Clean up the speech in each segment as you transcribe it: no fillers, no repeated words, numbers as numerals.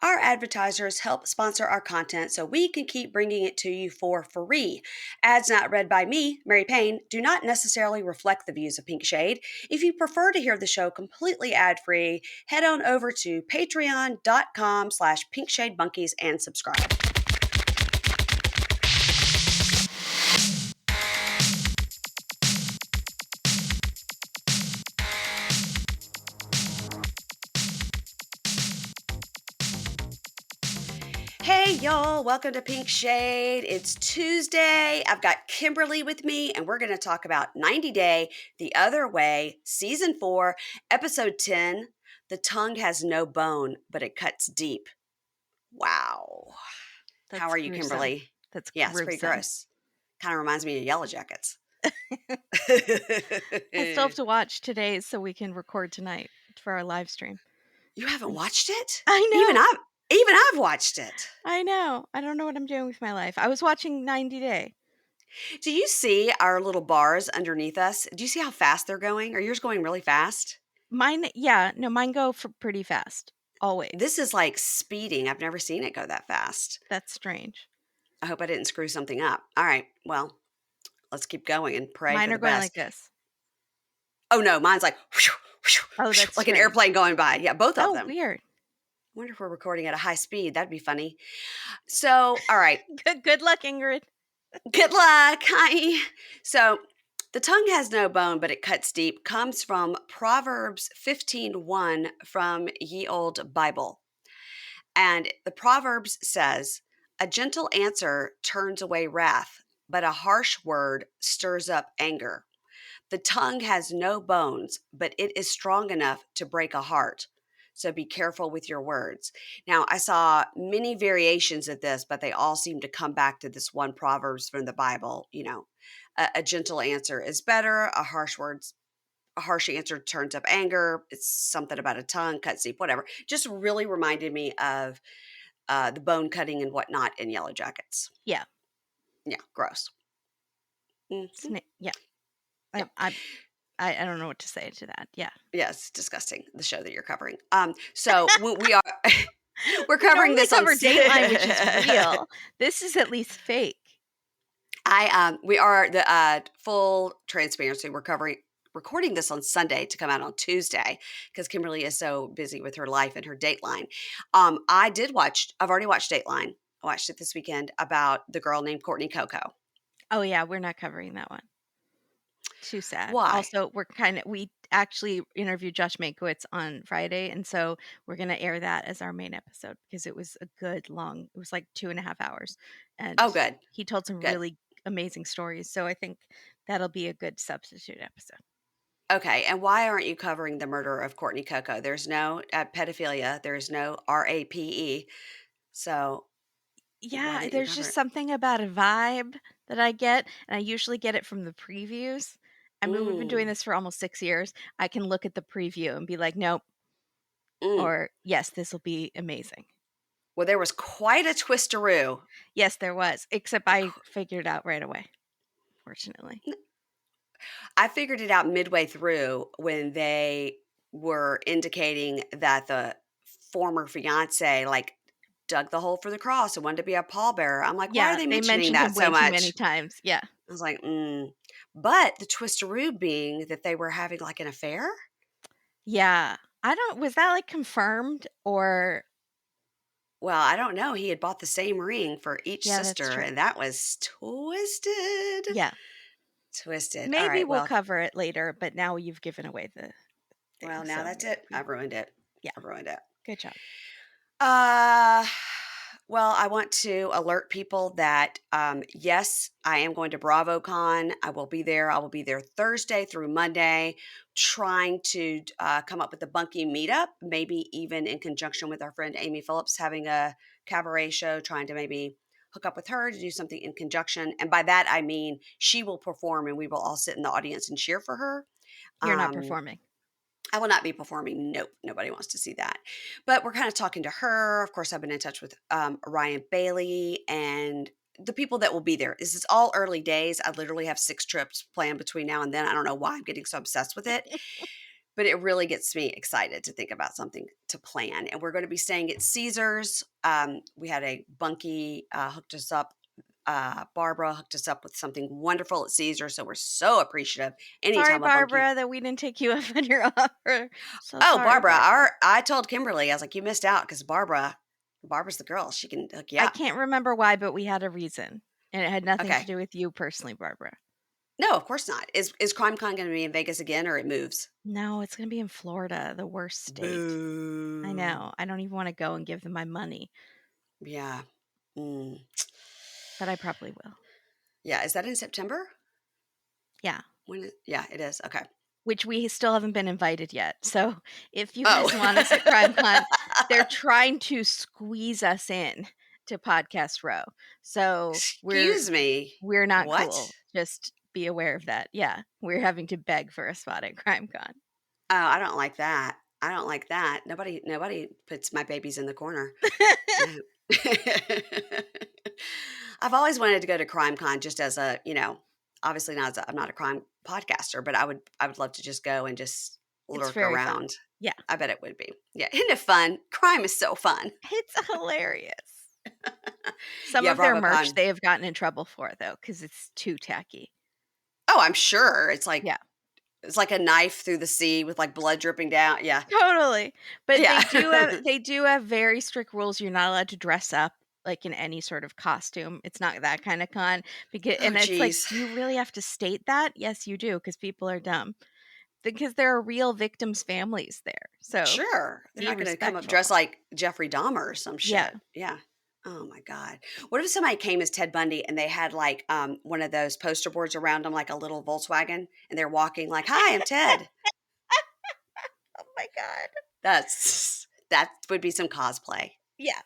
Our advertisers help sponsor our content so we can keep bringing it to you for free. Ads not read by me, Mary Payne, do not necessarily reflect the views of Pink Shade. If you prefer to hear the show completely ad-free, head on over to patreon.com/pinkshadebunkies and subscribe. Hey y'all, welcome to Pink Shade. It's Tuesday. I've got Kimberly with me, and we're going to talk about 90 Day, The Other Way, Season 4, Episode 10. The tongue has no bone, but it cuts deep. Wow. How That's are you, gruesome. Kimberly? That's Yeah, it's pretty gruesome. gross. Kind of reminds me of Yellow Jackets. I still have to watch today so we can record tonight for our live stream. You haven't watched it? I know. Even I've watched it. I know. I don't know what I'm doing with my life. I was watching 90 Day. Do you see our little bars underneath us? Do you see how fast they're going? Are yours going really fast? Mine go for pretty fast. Always. This is like speeding. I've never seen it go that fast. That's strange. I hope I didn't screw something up. All right. Well, let's keep going and pray Mine for are the going best. like this. Oh, no. Mine's like, whoosh, whoosh, Oh, whoosh, that's like an strange. airplane going by. Yeah, both of Oh, them. weird. I wonder if we're recording at a high speed. That'd be funny. So, all right. Good luck, Ingrid. Good luck. Hi. So, the tongue has no bone, but it cuts deep comes from Proverbs 15:1 from Ye Old Bible. And the Proverbs says, a gentle answer turns away wrath, but a harsh word stirs up anger. The tongue has no bones, but it is strong enough to break a heart. So be careful with your words. Now, I saw many variations of this, but they all seem to come back to this one Proverbs from the Bible. You know, a gentle answer is better. A harsh answer turns up anger. It's something about a tongue, cuts deep, whatever. Just really reminded me of the bone cutting and whatnot in Yellow Jackets. Yeah. Yeah, gross. Mhm. Yeah. Yeah. I don't know what to say to that. Yeah. Yes, disgusting. The show that you're covering. So we are we're covering Normally this on cover Dateline, which is real. This is at least fake. We are the full transparency. We're recording this on Sunday to come out on Tuesday because Kimberly is so busy with her life and her Dateline. I've already watched Dateline. I watched it this weekend about the girl named Courtney Coco. Oh yeah, we're not covering that one. Too sad. Why? Also, we actually interviewed Josh Mankiewicz on Friday, and so we're gonna air that as our main episode because it was it was like 2.5 hours. And Oh, good. he told some Good. really amazing stories. So I think that'll be a good substitute episode. Okay, and why aren't you covering the murder of Courtney Coco? There's no pedophilia. There's no RAPE. So why Yeah, didn't you there's cover just it? something about a vibe that I get, and I usually get it from the previews. I mean, we've been doing Mm, this for almost 6 years. I can look at the preview and be like, "Nope," mm. or "Yes, this will be amazing." Well, there was quite a twisteroo. Yes, there was, except I figured it out right away, fortunately. I figured it out midway through when they were indicating that the former fiance like dug the hole for the cross and wanted to be a pallbearer. I'm like, why are Yeah, they they mentioning mentioned him that so way too many much? times. Yeah. I was like, But the twisteroo being that they were having like an affair. Yeah. Was that like confirmed or Well, I don't know. He had bought the same ring for each yeah, that's sister, true. and that was twisted. Yeah. Twisted. All Maybe right. we'll Well, cover it later, but now you've given away the thing. now So that's it. I've ruined it. yeah, I've ruined it. good job. Uh, well, I want to alert people that yes, I am going to BravoCon. I will be there. I will be there Thursday through Monday, trying to come up with a bunky meetup, maybe even in conjunction with our friend Amy Phillips having a cabaret show, trying to maybe hook up with her to do something in conjunction. And by that, I mean she will perform and we will all sit in the audience and cheer for her. You're not Um, performing. I will not be performing. Nope, nobody wants to see that. But we're kind of talking to her. Of course, I've been in touch with Ryan Bailey and the people that will be there. This is all early days. I literally have 6 trips planned between now and then. I don't know why I'm getting so obsessed with it. but it really gets me excited to think about something to plan. And we're going to be staying at Caesars. We had a bunkie hooked us up. Barbara hooked us up with something wonderful at Caesars, so we're so appreciative. Sorry, Anytime a bunkie. Barbara, that we didn't take you up on your offer. So Oh, sorry, Barbara, Barbara. I told Kimberly, I was like, you missed out because Barbara's the girl. She can hook you I up. can't remember why, but we had a reason. And it had nothing to Okay. do with you personally, Barbara. No, of course not. Is CrimeCon going to be in Vegas again, or it moves? No, it's going to be in Florida, the worst state. I Boo. know. I don't even want to go and give them my money, Yeah. Mm. but I probably will. Yeah. Is that in September? Yeah. Yeah, it is. Okay. Which we still haven't been invited yet. So if you Oh. guys want us at CrimeCon, they're trying to squeeze us in to Podcast Row. So Excuse me. we're not What? cool. Just be aware of that. Yeah, we're having to beg for a spot at CrimeCon. Oh, I don't like that. I don't like that. Nobody puts my babies in the corner. No. I've always wanted to go to CrimeCon just as a, obviously not I'm not a crime podcaster, but I would love to just go and just It's lurk very fun. around. Yeah, I bet it would be. Yeah, isn't it fun? Crime is so fun. it's hilarious. Some Yeah, of their merch BravoCon. they have gotten in trouble for though, because it's too tacky. Oh, I'm sure Yeah, it's like a knife through the sea with like blood dripping down. Yeah, totally. But yeah. they do have very strict rules. You're not allowed to dress up like in any sort of costume. It's not that kind of con. Because Oh, and it's like, geez. do you really have to state that? Yes, you do, because people are dumb. Because there are real victims' families there. So Sure. They're be not going to come up respectful. dressed like Jeffrey Dahmer or some Yeah. shit. Yeah. Oh my God. What if somebody came as Ted Bundy and they had like one of those poster boards around them, like a little Volkswagen, and they're walking like, "Hi, I'm Ted." Oh my god. That would be some cosplay. Yeah.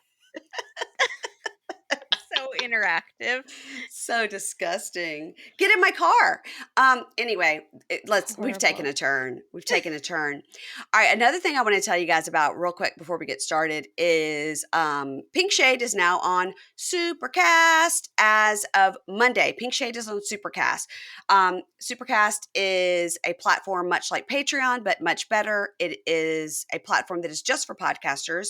So interactive. So disgusting. Get in my car. Anyway, we've taken Horrible. a turn. We've taken a turn. All right. Another thing I want to tell you guys about real quick before we get started is Pink Shade is now on Supercast as of Monday. Pink Shade is on Supercast. Supercast is a platform much like Patreon, but much better. It is a platform that is just for podcasters,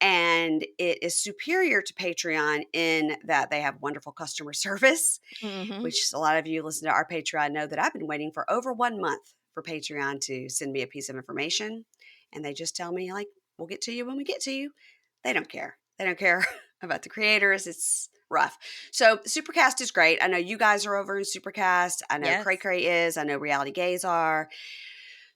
and it is superior to Patreon in that they have wonderful customer service, Mhm. which a lot of you listen to our Patreon know that I've been waiting for over 1 month for Patreon to send me a piece of information. And they just tell me, like, we'll get to you when we get to you. They don't care. They don't care about the creators. It's rough. So Supercast is great. I know you guys are over in Supercast. I know Yes. Cray Cray is. I know Reality Gays are.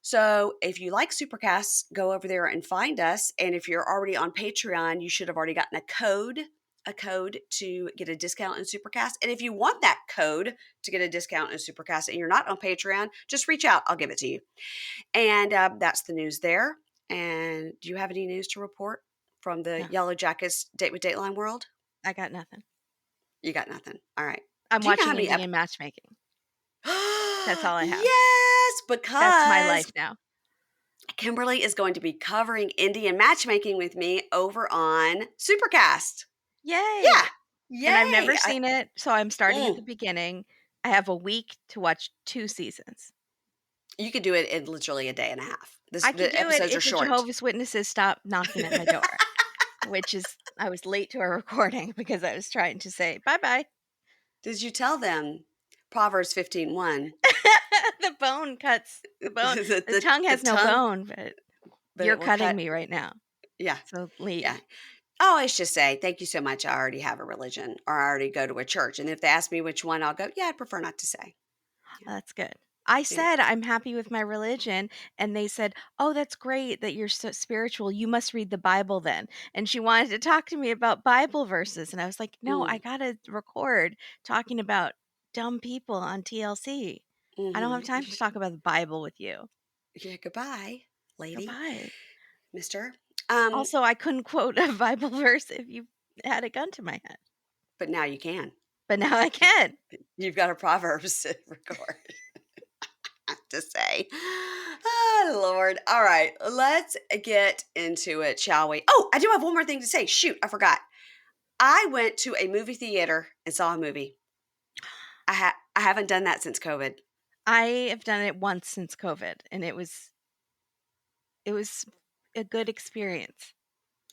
So if you like Supercasts, go over there and find us. And if you're already on Patreon, you should have already gotten a code to get a discount in Supercast. And if you want that code to get a discount in Supercast and you're not on Patreon, just reach out. I'll give it to you. And that's the news there. And do you have any news to report from the No, Yellow Jackets Date with Dateline world? I got nothing. You got nothing. All right. I'm Do you know how watching many Indian matchmaking. That's all I have. Yes, That's my because life now. Kimberly is going to be covering Indian matchmaking with me over on Supercast. Yeah. Yay! And I've Yay. never seen it, so I'm starting at the Mm. beginning. I have a week to watch 2 seasons. You could do it in literally a day and a half. I could The do it episodes are if the short. Jehovah's Witnesses stop knocking at my door, which is I was late to our recording because I was trying to say bye-bye. Did you tell them Proverbs 15:1? The bone cuts the bone. the, The the, tongue the has no tongue, bone, but but you're it will cutting cut. me right now. Yeah. So Yeah. leave. I always just say, thank you so much. I already have a religion or I already go to a church. And if they ask me which one, I'll go, yeah, I'd prefer not to say. Yeah. That's good. I Yeah. said I'm happy with my religion, and they said, "Oh, that's great that you're so spiritual. You must read the Bible then." And she wanted to talk to me about Bible verses, and I was like, "No, I Mm. gotta record talking about dumb people on TLC. I don't have Hmm. time to talk about the Bible with you." Yeah. Goodbye, lady, Goodbye. mister. Also, I couldn't quote a Bible verse if you had a gun to my head, But now you can. but now I can. You've got a Proverbs to record. I have to say. Oh, Lord. All right. Let's get into it, shall we? Oh, I do have one more thing to say. Shoot, I forgot. I went to a movie theater and saw a movie. I haven't done that since COVID. I have done it once since COVID, and it was It was a good experience.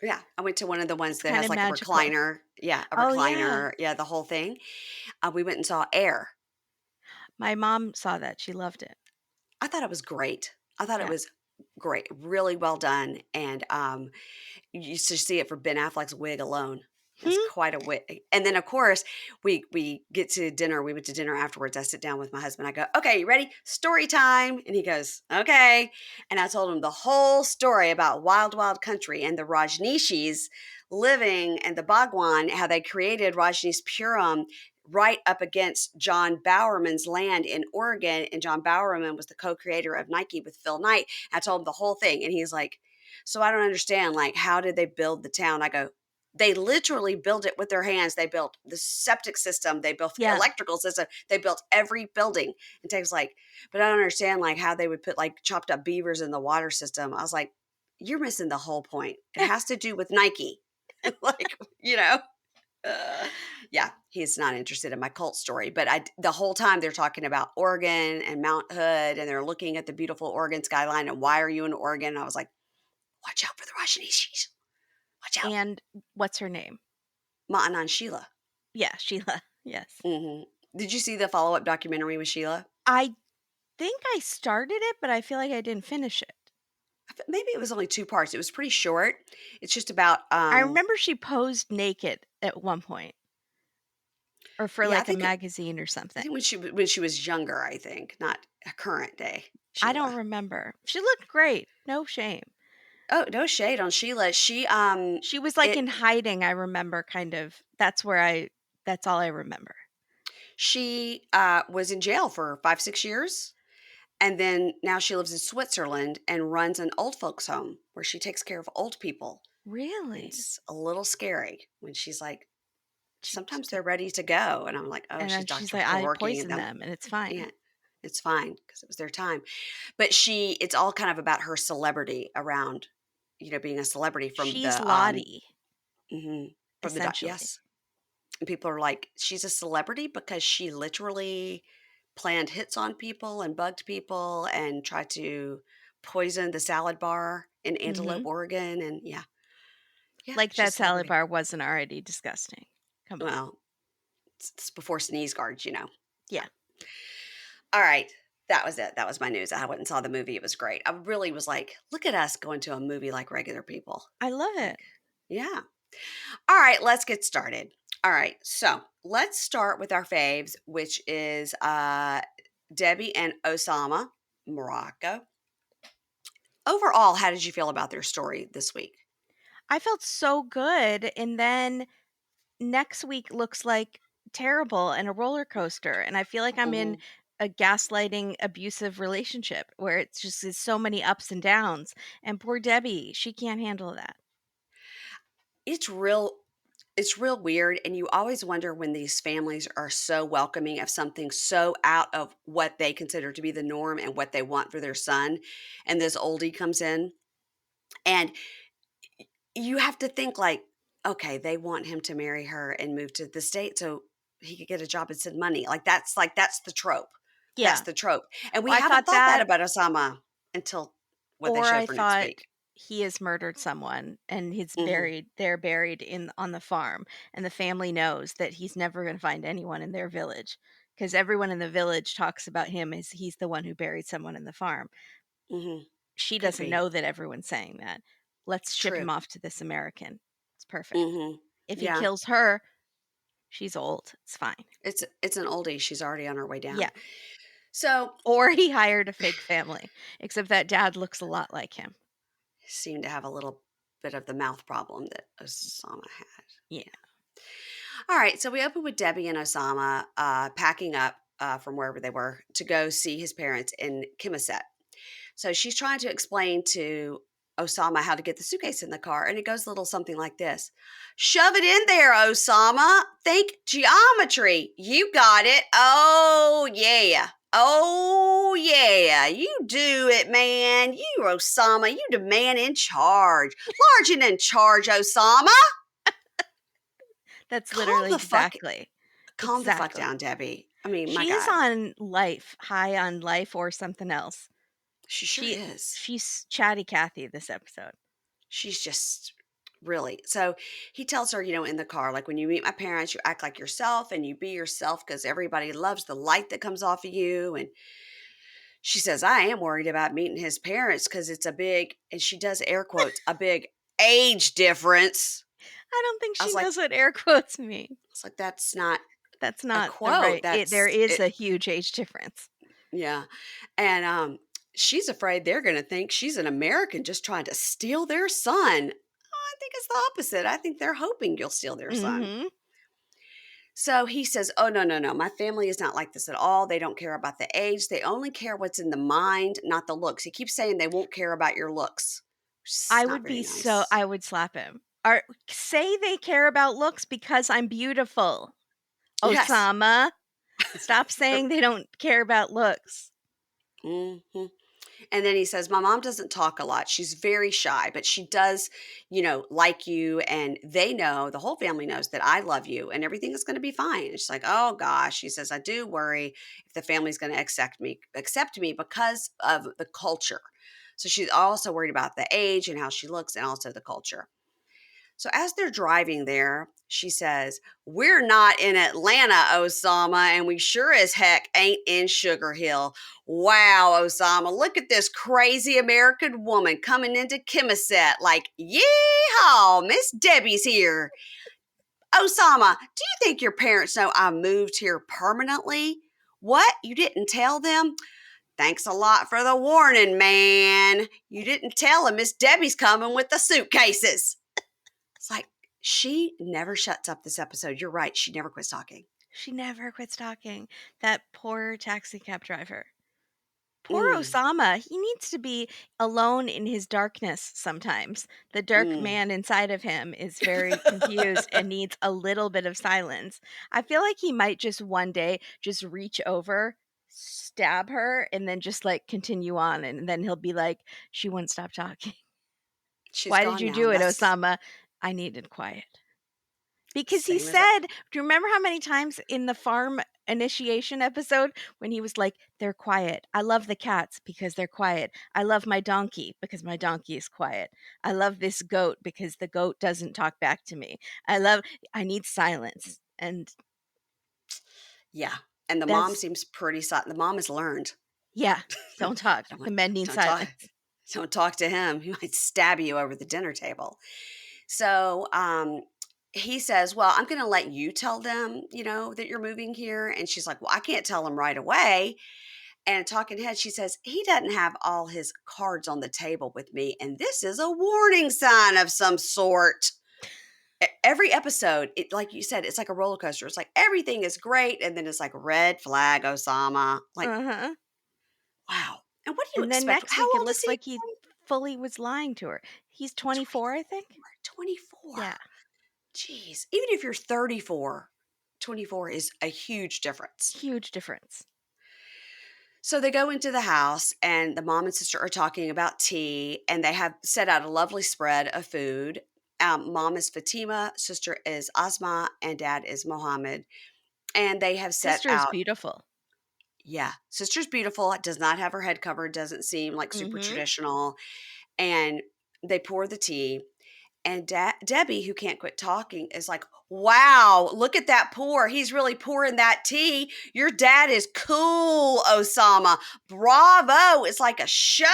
Yeah, I went to one of the ones It's that kind has, of like, a magical. recliner. Yeah, a Oh, yeah. recliner. Yeah, the whole thing. We went and saw Air. My mom saw that. She loved it. I thought it was great. I thought it Yeah. was great. Really well done, and, you used to see it for Ben Affleck's wig alone. It's Hmm? quite a wig. And then, of course, we get to dinner. We went to dinner afterwards. I sit down with my husband. I go, "Okay, you ready? Story time." And he goes, "Okay." And I told him the whole story about Wild Wild Country and the Rajneeshis living and the Bhagwan, how they created Rajneeshpuram right up against John Bowerman's land in Oregon. And John Bowerman was the co-creator of Nike with Phil Knight. I told him the whole thing. And he's like, "So I don't understand, like, how did they build the town?" I go, "They literally built it with their hands. They built the septic system. They built the Yeah. electrical system. They built every building." And Tate's like, "But I don't understand, like, how they would put, like, chopped up beavers in the water system." I was like, "You're missing the whole point. It has to do with Nike." Like, you know? Uh, yeah, he's not interested in my cult story, but the whole time they're talking about Oregon and Mount Hood, and they're looking at the beautiful Oregon skyline, and why are you in Oregon? And I was like, watch out for the Rajneeshis. Watch out. And what's her name? Ma'anan Sheila. Yeah, Sheila. Yes. Did you see the follow-up documentary with Sheila? I think I started it, but I feel like I didn't finish it. Maybe it was only 2 parts. It was pretty short. It's just about, I remember she posed naked at one point, or for yeah, like a magazine or I something. think when she was younger, I think, not a current day I don't Sheila. remember. She looked great. No shame. Oh, no shade on Sheila. She was like it in hiding, I remember kind of. That's all I remember. she was in jail for 5, 6 years. And then now she lives in Switzerland and runs an old folks home where she takes care of old people. And Really? it's a little scary when she's like, She, sometimes they're ready to go. And I'm like, oh, and she's then she's Dr. like, I Kevorkian and poisoned them. them and it's fine. Yeah, it's fine because it was their time. But it's all kind of about her celebrity around, being a celebrity from She's the, Lottie, mhm, essentially. yes. And people are like, she's a celebrity because she literally planned hits on people and bugged people and tried to poison the salad bar in Antelope, Hmm. Oregon. And yeah, Like she's a that salad celebrity. bar wasn't already disgusting. Come on. Well, it's before sneeze guards, Yeah. All right. That was it. That was my news. I went and saw the movie. It was great. I really was like, look at us going to a movie like regular people. I love it. Like, yeah. All right, let's get started. All right, so let's start with our faves, which is Debbie and Oussama, Morocco. Overall, how did you feel about their story this week? I felt so good. And then next week looks like terrible and a roller coaster. And I feel like I'm in Hmm. a gaslighting abusive relationship where it's just is so many ups and downs. And poor Debbie, she can't handle that. It's real. It's real weird, and you always wonder when these families are so welcoming of something so out of what they consider to be the norm and what they want for their son, and this oldie comes in, and you have to think like, okay, they want him to marry her and move to the state so he could get a job and send money. Like that's the trope. That's Yeah. the trope. And we Well, I haven't thought thought that that, about Osama until what they or showed I for next thought week. he has murdered someone and Hmm. they're buried in on the farm and the family knows that he's never going to find anyone in their village because everyone in the village talks about him as he's the one who buried someone in the farm. Hmm. She Could doesn't be know that everyone's saying that. Let's ship him true. off to this American. It's perfect. Hmm. If he Yeah, kills her, she's old. It's fine. it's an oldie. She's already on her way Yeah. down. So Or he hired a fake family, except that dad looks a lot like him. seemed to have a little bit of the mouth problem that Osama had. Yeah. Yeah. All right, so we open with Debbie and Osama packing up from wherever they were to go see his parents in Kimisset. So she's trying to explain to Osama how to get the suitcase in the car, and it goes a little something like this: "Shove it in there, Osama. Think geometry. You got it. Oh, yeah. Oh, yeah. You do it, man. You, Osama. You the man in charge. Large and in charge, Osama. That's Calm literally the fuck exactly. Calm the fuck Exactly. down, Debbie. I mean, my She is God. on life, high on life or something else. She sure is. She's chatty Cathy this episode. She's just really. So he tells her, in the car, like, when you meet my parents, you act like yourself and you be yourself because everybody loves the light that comes off of you. And she says, I am worried about meeting his parents because it's a big, and she does air quotes, a big age difference. I don't think I she was like, knows what air quotes mean. that's not That's a not the quote. right. There That's is it. a huge age difference. Yeah. And she's afraid they're going to think she's an American just trying to steal their son. I think it's the opposite. I think they're hoping you'll steal their son. Mm-hmm. So he says, oh, no, no, no. My family is not like this at all. They don't care about the age. They only care what's in the mind, not the looks. He keeps saying they won't care about your looks. It's I not would very be so. nice. I would slap him. Or say they care about looks because I'm beautiful. Yes. Oussama, stop saying they don't care about looks. hmm And then he says, my mom doesn't talk a lot. She's very shy, but she does, like you. And they know, the whole family knows that I love you and everything is going to be fine. And she's like, oh gosh. She says, I do worry if the family's going to accept me because of the culture. So she's also worried about the age and how she looks and also the culture. So as they're driving there, she says, we're not in Atlanta, Oussama, and we sure as heck ain't in Sugar Hill. Wow, Oussama, look at this crazy American woman coming into Chemisette like, yeehaw, Miss Debbie's here. Oussama, do you think your parents know I moved here permanently? What? You didn't tell them? Thanks a lot for the warning, man. You didn't tell them Miss Debbie's coming with the suitcases. It's like, she never shuts up this episode. You're right. She never quits talking. She never quits talking. That poor taxi cab driver. Poor Mm, Oussama. He needs to be alone in his darkness sometimes. The dark mm. man inside of him is very confused and needs a little bit of silence. I feel like he might just one day just reach over, stab her, and then just like continue on. And then he'll be like, she wouldn't stop talking. She's Why did gone you now. do And it, that's Oussama? I needed quiet. Because he same as said, do you remember how many times in the farm initiation episode when he was like, they're quiet. I love the cats because they're quiet. I love my donkey because my donkey is quiet. I love this goat because the goat doesn't talk back to me. I need silence. And yeah. And the mom that's, seems pretty the mom has learned. yeah, don't talk. Don't, The men need don't talk. silence. Don't talk to him. He might stab you over the dinner table. So he says, well, I'm going to let you tell them, that you're moving here. And she's like, well, I can't tell them right away. And talking head, she says, he doesn't have all his cards on the table with me. And this is a warning sign of some sort. Every episode, like you said, it's like a roller coaster. It's like everything is great. And then it's like red flag, Oussama. Like, Uh-huh. wow. And what do you And then expect? next How week, it old is looks he? like he fully was lying to her. He's 24, I think. 24. Yeah, Jeez. Even if you're 34, 24 is a huge difference. huge difference. So they go into the house, and the mom and sister are talking about tea, and they have set out a lovely spread of food. Mom is Fatima, sister is Asma, and dad is Mohammed. And they have set Sister is out, beautiful. yeah, sister's beautiful, does not have her head covered, doesn't seem like super Mm-hmm. traditional. And they pour the tea. And Debbie, who can't quit talking, is like, wow, look at that pour. He's really pouring that tea. Your dad is cool, Oussama. Bravo. It's like a show,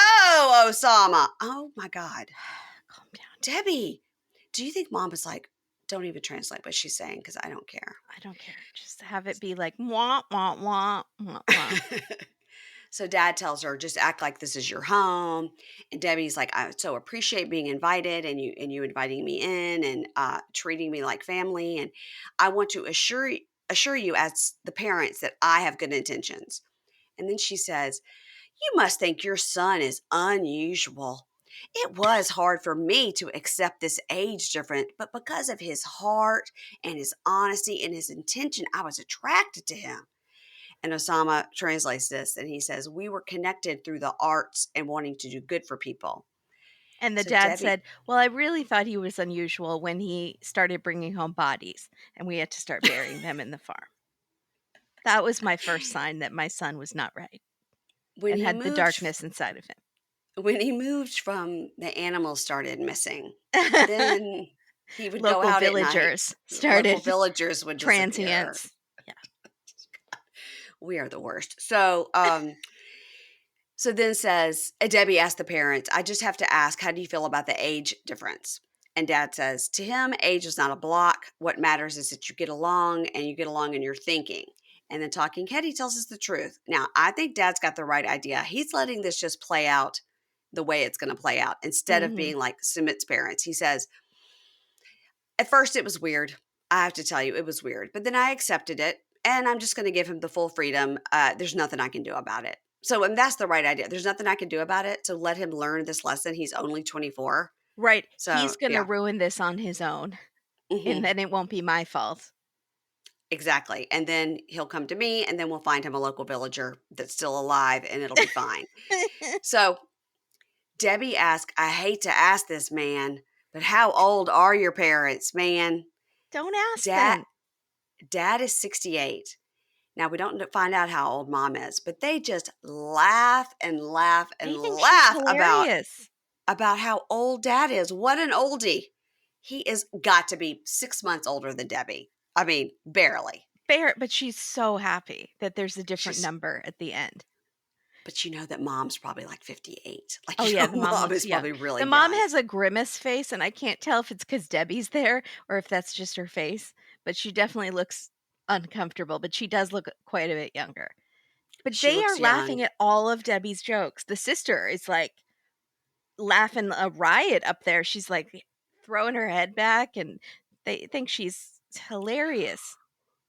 Oussama. Oh my God. Calm down. Debbie, do you think mom is like, don't even translate what she's saying because I don't care? I don't care. Just have it be like wah wah wah wah wah. So dad tells her, just act like this is your home. And Debbie's like, I so appreciate being invited and you inviting me in and treating me like family. And I want to assure you as the parents that I have good intentions. And then she says, you must think your son is unusual. It was hard for me to accept this age difference, but because of his heart and his honesty and his intention, I was attracted to him. And Oussama translates this and he says, we were connected through the arts and wanting to do good for people. And the So dad Debbie, said, "Well, I really thought he was unusual when he started bringing home bodies, and we had to start burying them in the farm. That was my first sign that my son was not right when and he had the moved, darkness inside of him." when he moved from the animals started missing, then he would go Local out at night. villagers Local started villagers would disappear. transients. Yeah. We are the worst. So then says, Debbie asked the parents, I just have to ask, how do you feel about the age difference? And dad says, to him, age is not a block. What matters is that you get along and you get along in your thinking. And then talking head, he tells us the truth. Now, I think dad's got the right idea. He's letting this just play out the way it's going to play out instead of Mhm. being like Sumit's parents. He says, at first it was weird. I have to tell you, it was weird. But then I accepted it and I'm just going to give him the full freedom. There's nothing I can do about it. So, and that's the right idea. There's nothing I can do about it. So let him learn this lesson. He's only 24. Right. So, He's gonna yeah. ruin this on his own, and Hmm. then it won't be my fault. Exactly. And then he'll come to me and then we'll find him a local villager that's still alive and it'll be fine. So Debbie asked, I hate to ask this, man, but how old are your parents, man? Don't ask Dad, then. dad is 68. Now we don't find out how old mom is, but they just laugh and laugh and They think she's laugh hilarious. about how old dad is. What an oldie. He is got to be 6 months older than Debbie. I mean, barely. Fair, but she's so happy that there's a different She's number at the end. But you know that mom's probably like 58. Oh, Like, yeah, the mom mom looks is young. probably really The mom young. has a grimace face, and I can't tell if it's because Debbie's there or if that's just her face, but she definitely looks uncomfortable, but she does look quite a bit younger. But She they are looks young. laughing at all of Debbie's jokes. The sister is, like, laughing a riot up there. She's, like, throwing her head back, and they think she's hilarious.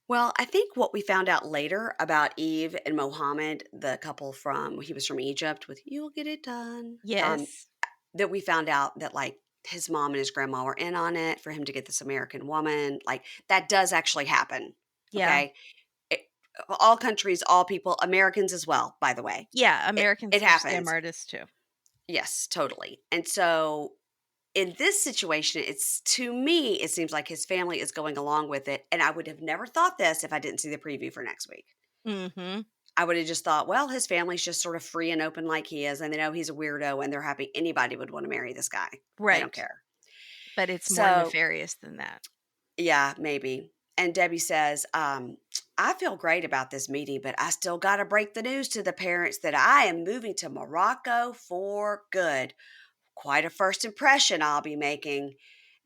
Well, I think what we found out later about Eve and Mohammed, the couple he was from Egypt with You'll Get It Done, Yes. that we found out that like his mom and his grandma were in on it for him to get this American woman. Like that does actually happen. Yeah. Okay. It, all countries, all people, Americans as well, by the way. Yeah, It Americans are scam happens. artists too. Yes, totally. And so in this situation, it's to me, it seems like his family is going along with it. And I would have never thought this if I didn't see the preview for next week. Mhm. I would have just thought, well, his family's just sort of free and open like he is, and they know he's a weirdo and they're happy anybody would want to marry this guy. They don't Right. care. But it's more So, nefarious than that. yeah, maybe. And Debbie says, I feel great about this meeting, but I still got to break the news to the parents that I am moving to Morocco for good. Quite a first impression I'll be making.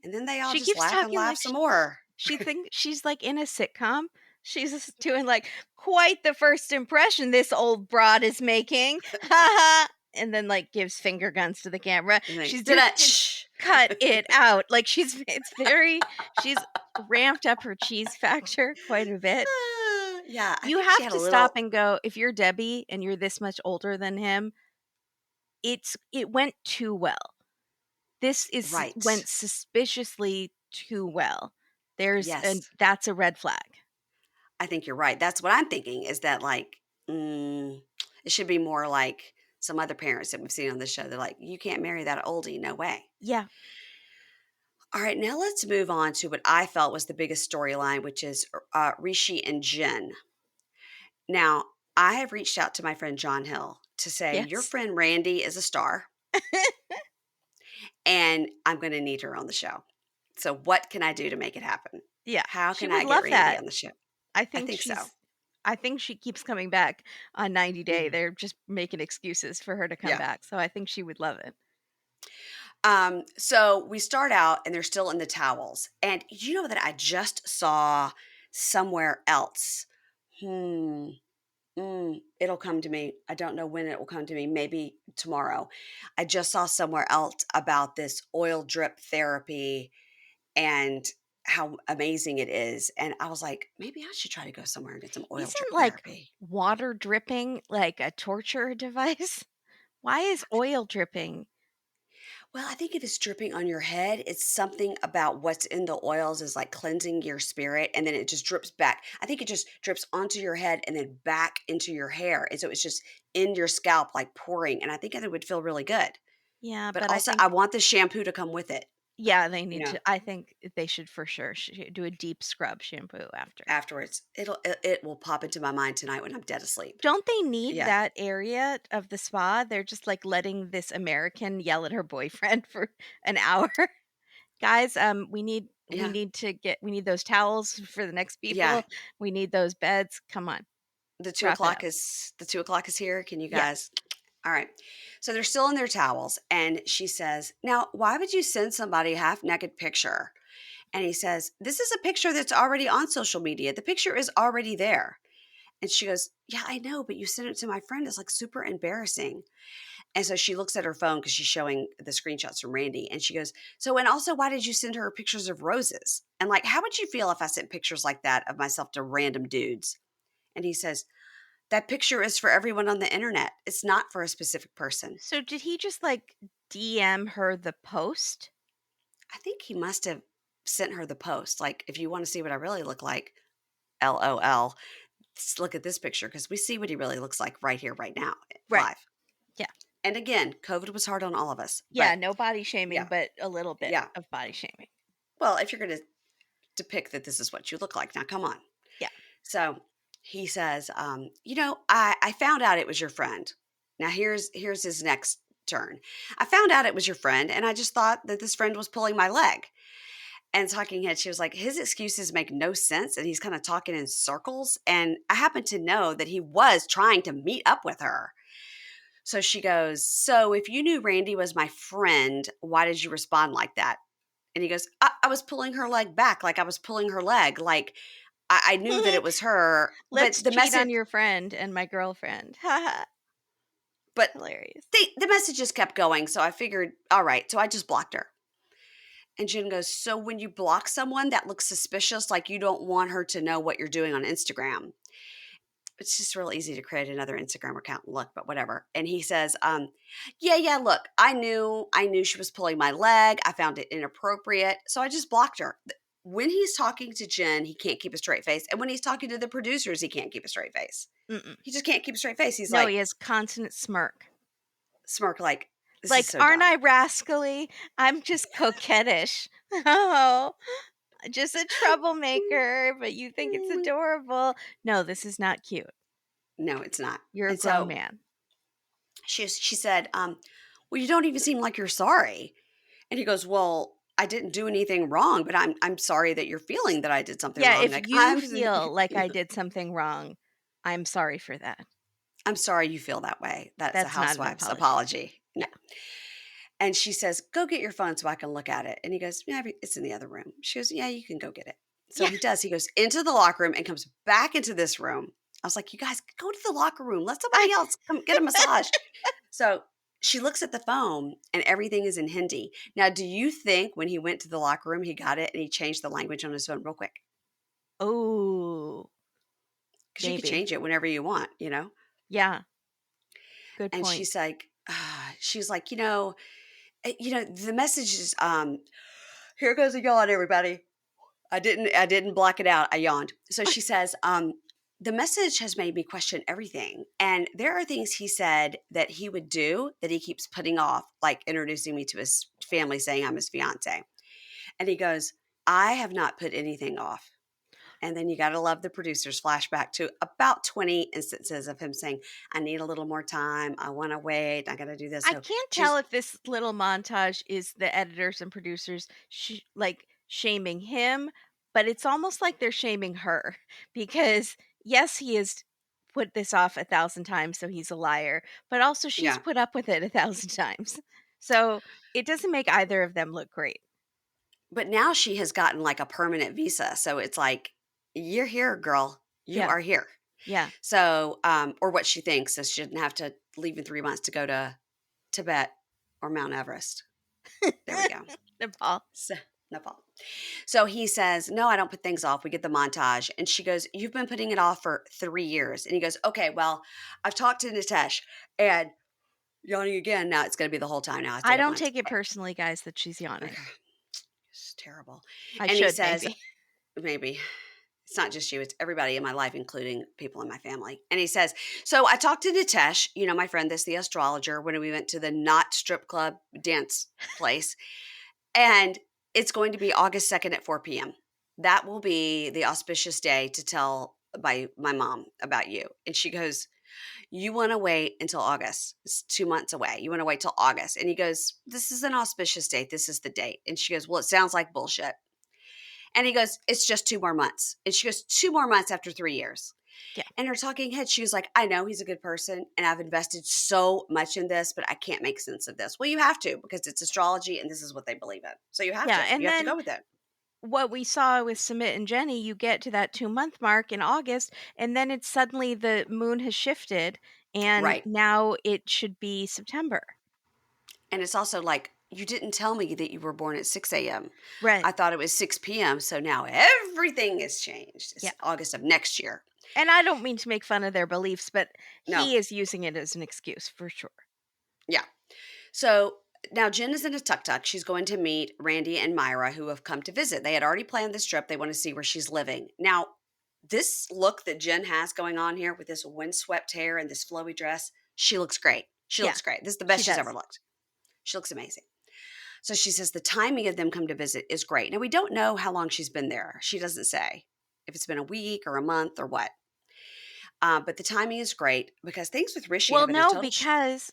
And then they all She just keeps laugh and talking laugh like some more. she thinks she's, like, in a sitcom. She's just doing, like, "Quite the first impression this old broad is making. Ha ha," and then, like, gives finger guns to the camera. And they She's did doing that. it Shh. cut it out. Like, it's very she's ramped up her cheese factor quite a bit. Yeah, I You think she have had a to stop little and go, if you're Debbie and you're this much older than him, it went too well. This is right. went suspiciously too well. Yes. That's a red flag. I think you're right. That's what I'm thinking is that like it should be more like some other parents that we've seen on the show. They're like, you can't marry that oldie, no way. Yeah. All right, now let's move on to what I felt was the biggest storyline, which is Rishi and Jen. Now, I have reached out to my friend John Hill to say, your Yes. friend Randi is a star, and I'm going to need her on the show. So, what can I do to make it happen? Yeah. How She can would I get love Randi that. on the show? I I think think so. she's I think she keeps coming back on 90 Day. Mhm. They're just making excuses for her to come Yeah. back. So I think she would love it. So we start out and they're still in the towels. And you know that I just saw somewhere else. Hmm. It'll come to me. I don't know when it will come to me. Maybe tomorrow. I just saw somewhere else about this oil drip therapy and how amazing it is. And I was like, maybe I should try to go somewhere and get some oil Isn't drip like therapy. water dripping like a torture device? Why is oil dripping? Well, I think if it's dripping on your head, it's something about what's in the oils is like cleansing your spirit and then it just drips back. I think it just drips onto your head and then back into your hair. And so it's just in your scalp, like pouring. And I think it would feel really good. Yeah, But but I also, I think want the shampoo to come with it. Yeah, they you need know, to I think they should for sure do a deep scrub shampoo after. afterwards. It will pop into my mind tonight when I'm dead asleep. Don't they need Yeah. that area of the spa? They're just, like, letting this American yell at her boyfriend for an hour. "Guys, we Yeah. need to get we need those towels for the next Yeah. people. We need those beds. Come on, The two wrap it o'clock up." is the 2 o'clock is here. Can you Yeah. guys? All right. So they're still in their towels. And she says, "Now, why would you send somebody a half naked picture?" And he says, "This is a picture that's already on social media. The picture is already there." And she goes, "Yeah, I know, but you sent it to my friend. It's like super embarrassing." And so she looks at her phone because she's showing the screenshots from Randy. And she goes, "So, and also, why did you send her pictures of roses? And like, how would you feel if I sent pictures like that of myself to random dudes?" And he says, "That picture is for everyone on the internet. It's not for a specific person." So did he just, like, DM her the post? I think he must have sent her the post. Like, if you want to see what I really look like, LOL, look at this picture because we see what he really looks like right here, right now, Right. live. Yeah. And again, COVID was hard on all of us. Yeah, But no body shaming, yeah, but a little bit yeah. of body shaming. Well, if you're going to depict that this is what you look like, now come on. Yeah. So he says, I found out it was your friend. Now here's his next turn. "I found out it was your friend, and I just thought that this friend was pulling my leg." And Talking Head, she was like, his excuses make no sense, and he's kind of talking in circles. And I happen to know that he was trying to meet up with her. So she goes, "So if you knew Randy was my friend, why did you respond like that?" And he goes, I was pulling her leg back, like I was pulling her leg. Like I knew that it was her, Let's but the cheat on message, your friend and my girlfriend. Haha. but Hilarious. the messages kept going. So I figured, all right. So I just blocked her. And Jen goes, "So when you block someone that looks suspicious, like you don't want her to know what you're doing on Instagram." It's just real easy to create another Instagram account and look, but whatever. And he says, yeah, look, I knew she was pulling my leg. I found it inappropriate. So I just blocked her. When he's talking to Jen, he can't keep a straight face. And when he's talking to the producers, he can't keep a straight face. Mm-mm. He just can't keep a straight face. He's No, like, he has constant smirk. smirk, like, "This is Like, so "Aren't dumb." I rascally? I'm just coquettish." Oh, just a troublemaker, but you think it's adorable. No, this is not cute. No, it's not. You're a And grown so man. she said, "Well, you don't even seem like you're sorry." And he goes, "Well, I didn't do anything wrong, but I'm sorry that you're feeling that I did something Yeah, wrong." if Like, you feel like I did something wrong, I'm sorry for that. I'm sorry you feel that way. That's a That's not an housewife's apology. apology. No. Yeah. And she says, "Go get your phone so I can look at it." And he goes, "Yeah, it's in the other room." She goes, "Yeah, you can go get it." So Yeah. he does. He goes into the locker room and comes back into this room. I was like, "You guys go to the locker room. Let I somebody else come get a massage." So she looks at the phone and everything is in Hindi. Now, do you think when he went to the locker room, he got it and he changed the language on his phone real quick? Oh, Because you could maybe. change it whenever you want? Yeah, good And point. she's like, the message is, here goes a yawn, everybody. I didn't block it out. I yawned. So she says, the message has made me question everything. And there are things he said that he would do that he keeps putting off, like introducing me to his family, saying I'm his fiance. And he goes, "I have not put anything off." And then you got to love the producers flashback to about 20 instances of him saying, "I need a little more time. I want to wait. I got to do this." I So can't tell she's, if this little montage is the editors and producers like shaming him, but it's almost like they're shaming her because yes, he has put this off 1,000 times, so he's a liar, but also she's yeah. put up with it 1,000 times. So it doesn't make either of them look great. But now she has gotten like a permanent visa. So it's like, "You're here, girl. You Yeah. are here." Yeah. So, or what she thinks is she didn't have to leave in 3 months to go to Tibet or Mount Everest. There we go. Nepal. So, Nepal. So he says, "No, I don't put things off." We get the montage. And she goes, "You've been putting it off for 3 years." And he goes, "Okay, well, I've talked to Nitesh," and yawning again. Now it's going to be the whole time. Now I I said it don't once. take it personally, guys, that she's yawning. Okay. It's terrible. I And he should says, maybe. maybe it's not just you, it's everybody in my life, including people in my family. And he says, "So I talked to Nitesh, my friend, that's the astrologer, when we went to the not strip club dance place. And it's going to be August 2nd at 4 p.m. That will be the auspicious day to tell my mom about you. And she goes, you want to wait until August. It's 2 months away. You want to wait till August. And he goes, this is an auspicious date. This is the date. And she goes, well, it sounds like bullshit. And he goes, it's just 2 more months. And she goes, 2 more months after 3 years. Yeah. And her talking head, she was like, I know he's a good person and I've invested so much in this, but I can't make sense of this. Well, you have to because it's astrology and this is what they believe in. So you have Yeah, to. and You have to then go with it. what we saw with Submit and Jenny, you get to that 2-month mark in August, and then it's suddenly the moon has shifted, and Right. now it should be September. And it's also like, you didn't tell me that you were born at 6 a.m. Right. I thought it was 6 p.m. So now everything has changed. Yeah. It's August of next year. And I don't mean to make fun of their beliefs, but No. he is using it as an excuse for sure. Yeah. So now Jen is in a tuk-tuk. She's going to meet Randi and Myra, who have come to visit. They had already planned this trip. They want to see where she's living. Now, this look that Jen has going on here with this windswept hair and this flowy dress, she looks great. She Yeah, looks great. This is the she best she's ever does. looked. She looks amazing. So she says the timing of them come to visit is great. Now, we don't know how long she's been there. She doesn't say if it's been a week or a month or what. But the timing is great because things with Rishi Well, have been a no, total because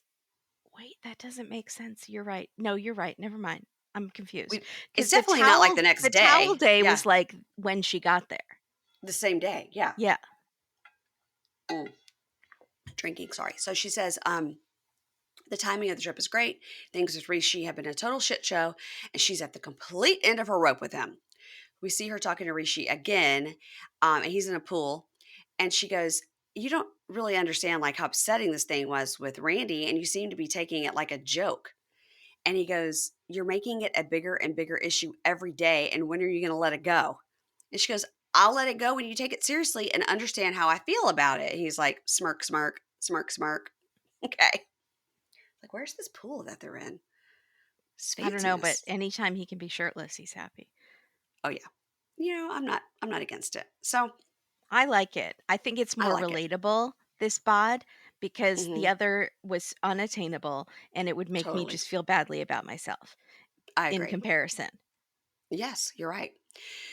wait, that doesn't make sense. You're right. No, you're right. Never mind. I'm confused. it's Because definitely not like the the next towel day. day Yeah, was like when she got there. the same day. Yeah. Yeah. Mm, drinking, sorry. So she says, the timing of the trip is great. Things with Rishi have been a total shit show, and she's at the complete end of her rope with him. We see her talking to Rishi again, and he's in a pool, and she goes, you don't really understand like how upsetting this thing was with Randi, and you seem to be taking it like a joke. And he goes, you're making it a bigger and bigger issue every day, and when are you going to let it go? And she goes, I'll let it go when you take it seriously and understand how I feel about it. And he's like, smirk, smirk, smirk, smirk. Okay. Like, where's this pool that they're in? It's I don't know, but fanciness. anytime he can be shirtless, he's happy. Oh yeah. I'm not against it. So I like it. I think it's I more like it. relatable, this bod, because the Hmm. other was unattainable and it would make me Totally. just feel badly about myself I in agree. comparison. Yes, you're right.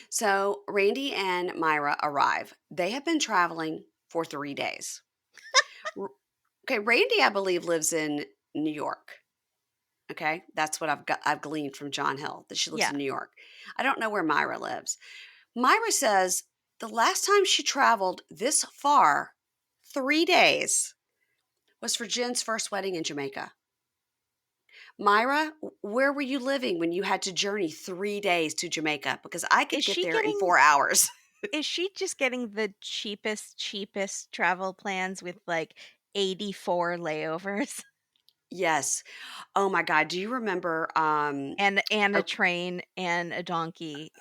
So Randi and Myra arrive. They have been traveling for 3 days. R- Okay, Randi, I believe, lives in New York. Okay, that's what I've gleaned from John Hill that she lives Yeah. in New York. I don't know where Myra lives. Myra says the last time she traveled this far, 3 days, was for Jen's first wedding in Jamaica. Myra, where were you living when you had to journey 3 days to Jamaica? Because I could Is get she there in getting 4 hours. is she just getting the cheapest travel plans with like 84 layovers Yes. Oh my God. Do you remember? and a Uh, train and a donkey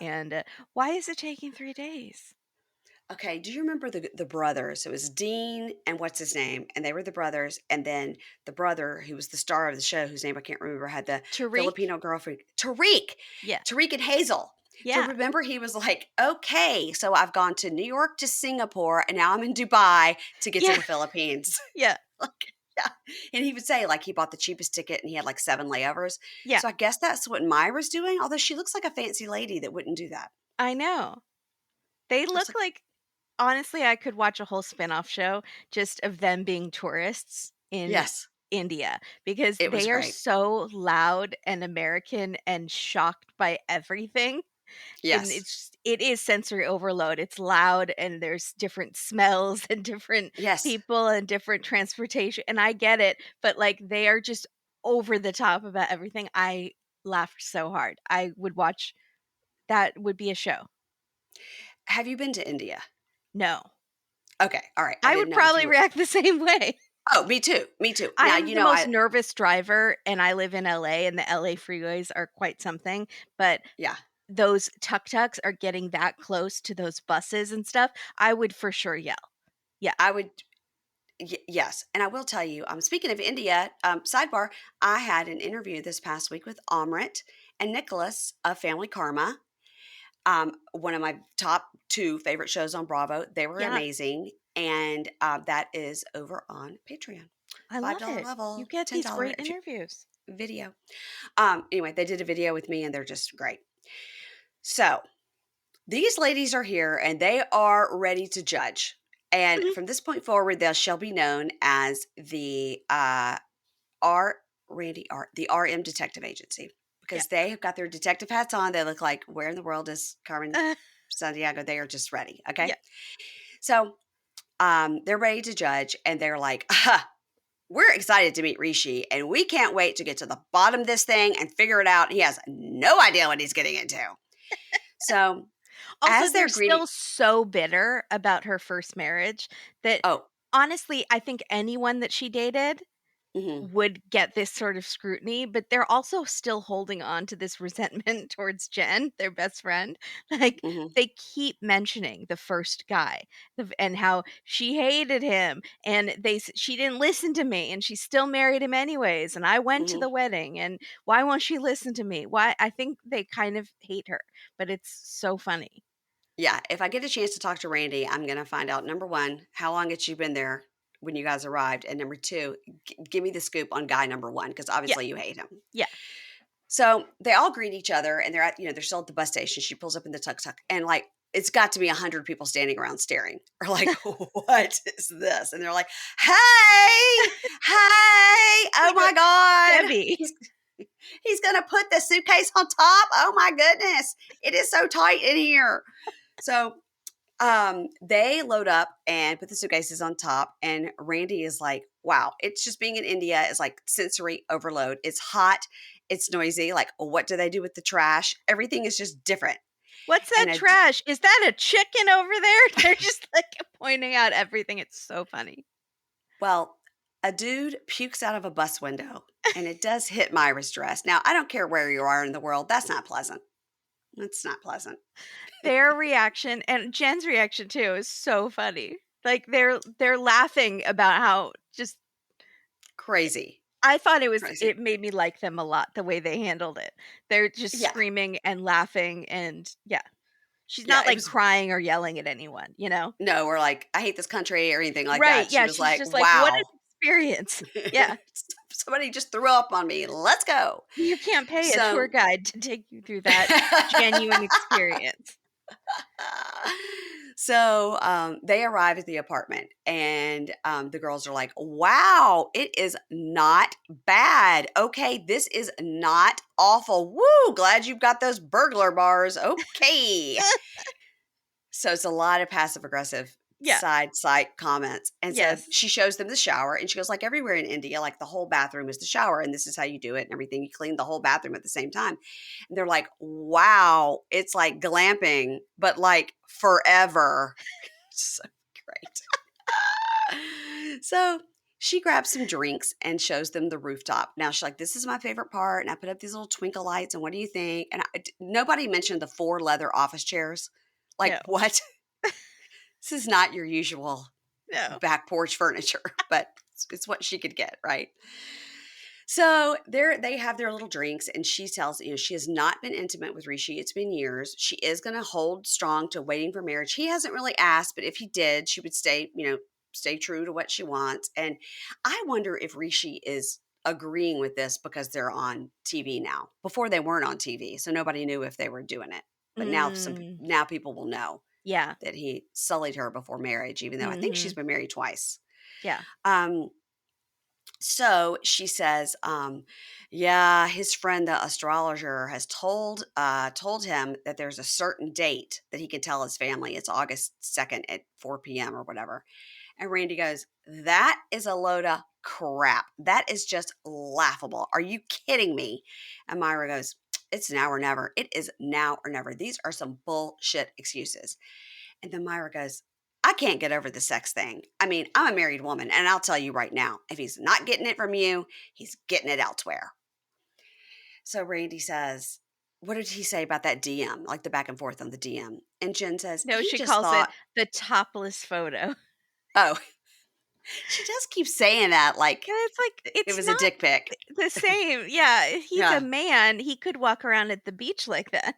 why is it taking 3 days? okay. Do you remember the brothers? It was Dean and what's his name, and they were the brothers. And then the brother who was the star of the show, whose name I can't remember, had the Tariq? Filipino girlfriend, Tariq. Yeah. Tariq and Hazel. So Yeah. remember, he was like, "Okay, so I've gone to New York to Singapore, and now I'm in Dubai to get to Yeah. the Philippines." Yeah. Like, yeah. And he would say, like, he bought the cheapest ticket and he had like 7 layovers. Yeah. So I guess that's what Myra's doing, although she looks like a fancy lady that wouldn't do that. I know. They I was look like, like honestly, I could watch a whole spin-off show just of them being tourists in yes, India because it was they are great. so loud and American and shocked by everything. And Yes, it is sensory overload. It's loud and there's different smells and different yes. people and different transportation. And I get it, but like they are just over the top about everything. I laughed so hard. I would watch that would be a show. Have you been to India? No. Okay, all right. I I didn't would know if probably you were. react the same way. Oh, me too. Me too. I Now, am you the know, most I, nervous driver and I live in LA and the LA freeways are quite something, but yeah, those tuk-tuks are getting that close to those buses and stuff, I would for sure yell. Yeah. I would. Yes. And I will tell you, speaking of India, sidebar, I had an interview this past week with Amrit and Nicholas of Family Karma. One of my top two favorite shows on Bravo. They were Yeah. amazing. And that is over on Patreon. I love $5 it. You level, get these $10 great if you interviews. video. Anyway, they did a video with me and they're just great. So these ladies are here and they are ready to judge. And Mhm. from this point forward, they shall be known as the R the RM Detective Agency Yeah. because they have got their detective hats on. They look like where in the world is Carmen Sandiego? They are just ready. Okay. Yeah. So they're ready to judge and they're like, we're excited to meet Rishi and we can't wait to get to the bottom of this thing and figure it out. He has no idea what he's getting into. So Also, as they're they're greeting, still so bitter about her first marriage that oh, honestly, I think anyone that she dated mhm, would get this sort of scrutiny, but they're also still holding on to this resentment towards Jen, their best friend. Like mhm, they keep mentioning the first guy and how she hated him and she didn't listen to me and she still married him anyways and I went to mhm. the wedding and why won't she listen to me? Why I think they kind of hate her, but it's so funny. Yeah, if I get a chance to talk to Randy, I'm gonna find out, number 1, how long had she been there when you guys arrived, and number 2, give me the scoop on guy number 1 because Yeah. obviously you hate him. Yeah. So, they all greet each other, and they're at they're still at the bus station. She pulls up in the tuk-tuk, and, like, it's got to be 100 people standing around staring. Or like, "What is this?" And they're like, "Hey! Hey! It's Oh like a my god. Debbie. He's gonna put the suitcase on top? Oh my goodness. It is so tight in here." So they load up and put the suitcases on top, and Randy is like, "Wow, it's just being in India is like sensory overload. It's hot, it's noisy. Like, what do they do with the trash? Everything is just different." What's that And trash? Is that a chicken over there? They're just like pointing out everything. It's so funny. well, a dude pukes out of a bus window, and it does hit Myra's dress. Now, I don't care where you are in the world. That's not pleasant. It's not pleasant. Their reaction and Jen's reaction too is so funny. Like they're laughing about how just Crazy, I thought crazy. it made me like them a lot the way they handled it. They're just Yeah, screaming and laughing and yeah. She's yeah. not It like was crying or yelling at anyone, you know? no, or like, I hate this country or anything like Right. that. She Yeah, was she's like, just like, "What wow. an experience." Yeah. Somebody just threw up on me. Let's go. You can't pay a tour So, guide to take you through that genuine experience. they arrive at the apartment, and the girls are like, "Wow, it is not bad. Okay, this is not awful. Woo! Glad you've got those burglar bars. Okay." So it's a lot of passive aggressive Yeah. side comments. And so Yes. she shows them the shower and she goes, like everywhere in India, like the whole bathroom is the shower and this is how you do it and everything. You clean the whole bathroom at the same time. And they're like, wow, it's like glamping, but like forever. So great. So she grabs some drinks and shows them the rooftop. Now she's like, this is my favorite part. And I put up these little twinkle lights. And what do you think? And nobody mentioned the 4 leather office chairs. Like, No. what? This is not your usual No. back porch furniture, but it's what she could get, right? So they have their little drinks, and she tells she has not been intimate with Rishi. It's been years. She is going to hold strong to waiting for marriage. He hasn't really asked, but if he did, she would stay true to what she wants. And I wonder if Rishi is agreeing with this because they're on TV now. Before they weren't on TV, so nobody knew if they were doing it. But Mm. now people will know Yeah. that he sullied her before marriage, even though I think she's Mhm. been married twice. Yeah. Um, so she says, yeah, his friend, the astrologer, has told him that there's a certain date that he can tell his family. It's August 2nd at 4 p.m. or whatever. And Randy goes, that is a load of crap. That is just laughable. Are you kidding me? And Myra goes, it's now or never. It is now or never. These are some bullshit excuses. And then Myra goes, I can't get over the sex thing. I mean, I'm a married woman, and I'll tell you right now, if he's not getting it from you, he's getting it elsewhere. So Randy says, what did he say about that DM, like the back and forth on the DM? And Jen says, No, he she just calls it thought, the topless photo. oh, she does keep saying that like And it's like, it it's was a not dick pic. the same. Yeah, he's a Yeah, man. He could walk around at the beach like that.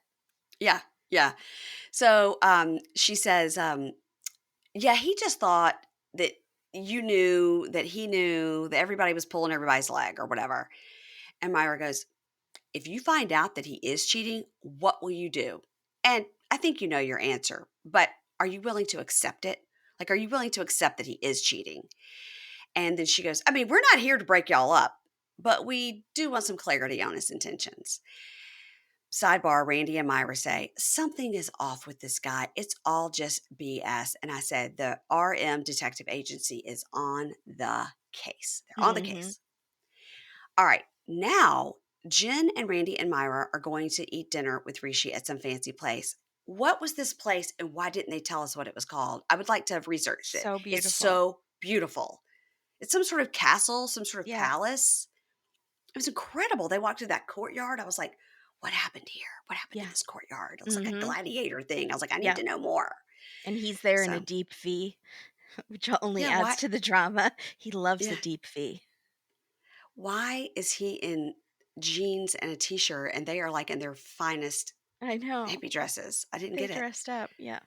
yeah, yeah. So she says, yeah, he just thought that you knew that he knew that everybody was pulling everybody's leg or whatever. And Myra goes, if you find out that he is cheating, what will you do? And I think you know your answer, but are you willing to accept it? Like, are you willing to accept that he is cheating? And then she goes, I mean, we're not here to break y'all up, but we do want some clarity on his intentions. Sidebar, Randi and Myra say, something is off with this guy. It's all just BS. And I said, the RM detective agency is on the case. They're on the Mhm. case. All right. Now, Jen and Randi and Myra are going to eat dinner with Rishi at some fancy place. What was this place and why didn't they tell us what it was called? I would like to have researched it. So It's beautiful. so beautiful. It's some sort of castle, some sort of Yeah. palace. It was incredible. They walked through that courtyard. I was like, what happened here? What happened in Yeah. this courtyard? It was like a Mhm. gladiator thing. I was like, I need Yeah. to know more. And he's there in a So, deep V, which only yeah, adds why? to the drama. He loves a Yeah, deep V. why is he in jeans and a t-shirt and they are like in their finest I know. hippie dresses? I didn't They get it. dressed up. Yeah.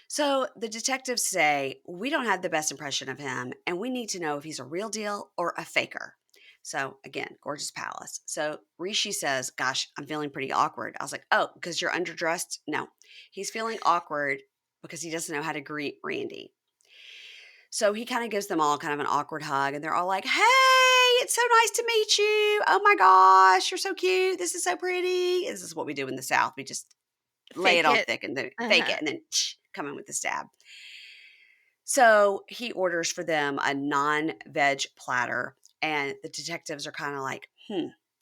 So the detectives say, we don't have the best impression of him and we need to know if he's a real deal or a faker. So again, gorgeous palace. So Rishi says, gosh, I'm feeling pretty awkward. I was like, oh, because you're underdressed? No, he's feeling awkward because he doesn't know how to greet Randi. So he kind of gives them all kind of an awkward hug and they're all like, hey, it's so nice to meet you. Oh my gosh, you're so cute. This is so pretty. This is what we do in the South. We just lay it Fake on it. thick and then fake Uh-huh. it and then come in with the stab. So he orders for them a non-veg platter, and the detectives are kind of like,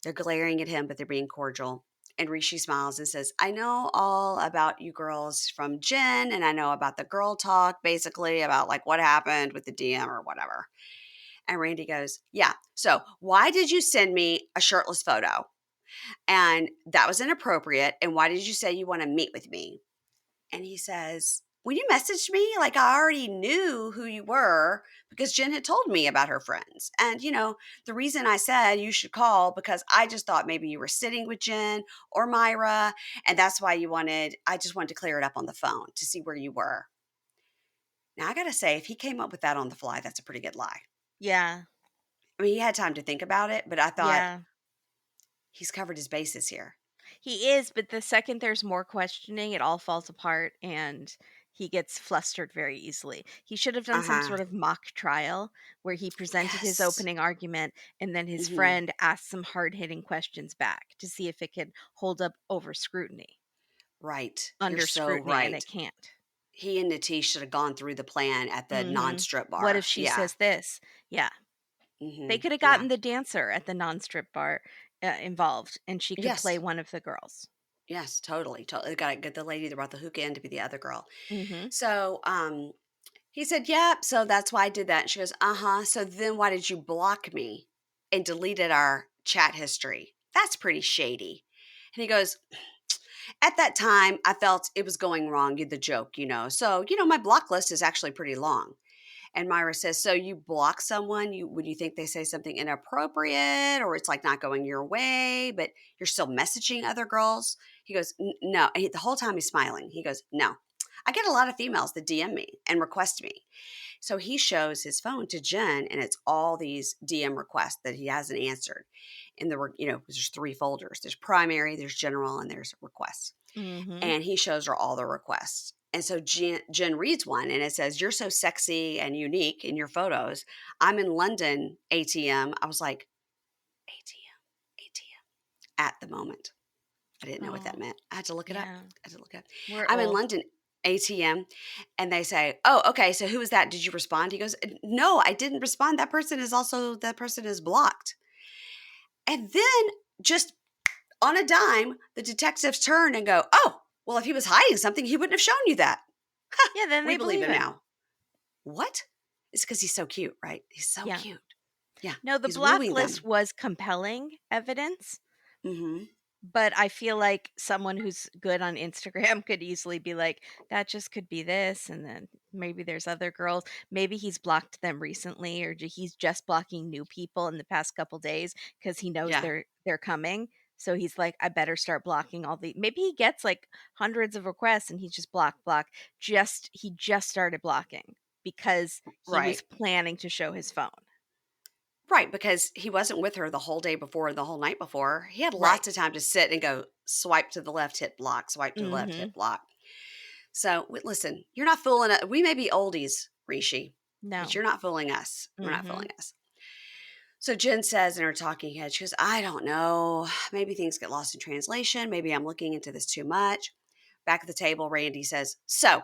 They're glaring at him, but they're being cordial. And Rishi smiles and says, I know all about you girls from Jen, and I know about the girl talk, basically, about like what happened with the DM or whatever. And Randi goes, yeah. So why did you send me a shirtless photo? And that was inappropriate. And why did you say you want to meet with me? And he says, when you messaged me, like I already knew who you were because Jen had told me about her friends. And, the reason I said you should call because I just thought maybe you were sitting with Jen or Myra. And that's why I just wanted to clear it up on the phone to see where you were. Now, I got to say, if he came up with that on the fly, that's a pretty good lie. Yeah. I mean, he had time to think about it, but I thought Yeah. he's covered his bases here. He is, but the second there's more questioning, it all falls apart and he gets flustered very easily. He should have done Uh some huh. sort of mock trial where he presented his Yes. opening argument and then his Hmm. friend asked some hard-hitting questions back to see if it could hold up over scrutiny, Right. You're under so scrutiny, and right. it can't. He and Natish should have gone through the plan at the Mhm. non-strip What if bar. she Yeah. says this? Yeah. They Mhm. could have Yeah. gotten the dancer at the non-strip bar involved and she could play Yes. one of the girls. Yes, totally, totally. Got to get the lady that brought the hookah in to be the other girl. Mhm. So, he said, "Yep, so that's why I did that." And she goes, "Uh-huh. So then why did you block me and deleted our chat history? That's pretty shady." And he goes, "At that time, I felt it was going wrong, the joke. So, my block list is actually pretty long." And Myra says, "So you block someone when you think they say something inappropriate or it's like not going your way, but you're still messaging other girls?" He goes, No. And the whole time he's smiling. He goes, "No. I get a lot of females that DM me and request me." So he shows his phone to Jen, and it's all these DM requests that he hasn't answered. There's three folders: there's primary, there's general, and there's requests. Mhm. And he shows her all the requests. And so Jen reads one and it says, "You're so sexy and unique in your photos. I'm in London, ATM." I was like, ATM, ATM at the moment. I didn't know what that Oh, meant. I had to look it up. yeah. I had to look it up. We're I'm in old. London, ATM. And they say, "Oh, okay. So who is that? Did you respond?" He goes, "No, I didn't respond. That person is blocked." And then just on a dime, the detectives turn and go, "Oh, well, if he was hiding something, he wouldn't have shown you that." Yeah, then We they believe believe him him. now. What? It's because he's so cute, right? He's so Yeah. cute. Yeah, No, the he's block wooing list them. was compelling evidence, Mhm. but I feel like someone who's good on Instagram could easily be like, that just could be this, and then maybe there's other girls. Maybe he's blocked them recently, or he's just blocking new people in the past couple days because he knows Yeah, they're coming. So he's like, I better start blocking all the. Maybe he gets like hundreds of requests, and he's just block. He just started blocking because he was right. planning to show his phone. Right, because he wasn't with her the whole day before and the whole night before. He had Right. lots of time to sit and go swipe to the left, hit block, swipe to the left, Mhm. hit block. So, listen, you're not fooling us. We may be oldies, Rishi, but No. you're not fooling us. We're not Mhm. fooling us. So Jen says in her talking head, she goes, I don't know. Maybe things get lost in translation. Maybe I'm looking into this too much. Back at the table, Randi says, so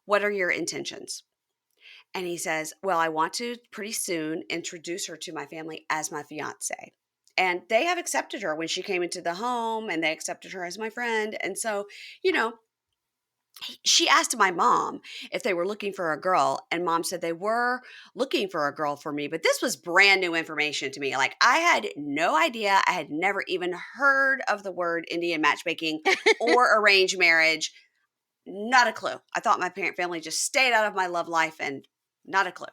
what are your intentions? And he says, well, I want to pretty soon introduce her to my family as my fiance. And they have accepted her when she came into the home and they accepted her as my friend. And so, you know, she asked my mom if they were looking for a girl, and mom said they were looking for a girl for me, but this was brand new information to me. Like, I had no idea. I had never even heard of the word Indian matchmaking or arranged marriage. Not a clue. I thought my parent family just stayed out of my love life, and not a clue.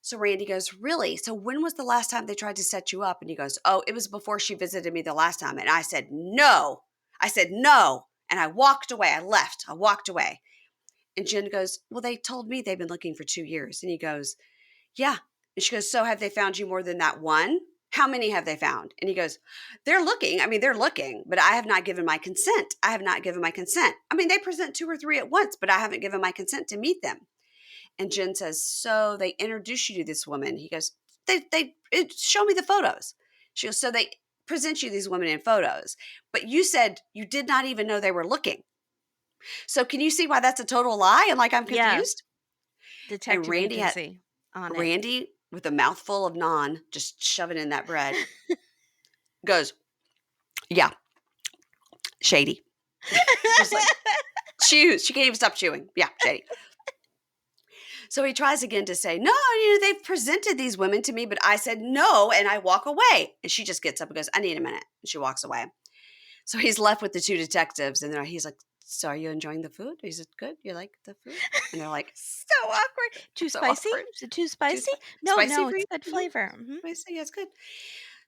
So Randi goes, really? So when was the last time they tried to set you up? And he goes, oh, it was before she visited me the last time. And I said, no. I said, no. And I walked away. I left. I walked away. And Jen goes, well, they told me they've been looking for 2 years. And he goes, yeah. And she goes, so have they found you more than that one? How many have they found? And he goes, they're looking. I mean, they're looking, but I have not given my consent. I have not given my consent. I mean, they present 2 or 3 at once, but I haven't given my consent to meet them. And Jen says, so they introduced you to this woman. He goes, show me the photos. She goes, so they present you these women in photos, but you said you did not even know they were looking. So can you see why that's a total lie? And like, I'm Yeah. confused. And Detective agency on it. Randi with a mouthful of naan, just shoving in that bread, goes, yeah, shady. Just like, chews. She can't even stop chewing. Yeah, shady. So he tries again to say, no, they've presented these women to me, but I said no, and I walk away. And she just gets up and goes, I need a minute. And she walks away. So he's left with the 2 detectives, and he's like, so are you enjoying the food? Is it good? You like the food? And they're like, So awkward. Too so spicy? awkward. Is it too Too spicy? No, spicy no, for you? it's good Mhm. flavor. Mhm. Spicy, yeah, it's good.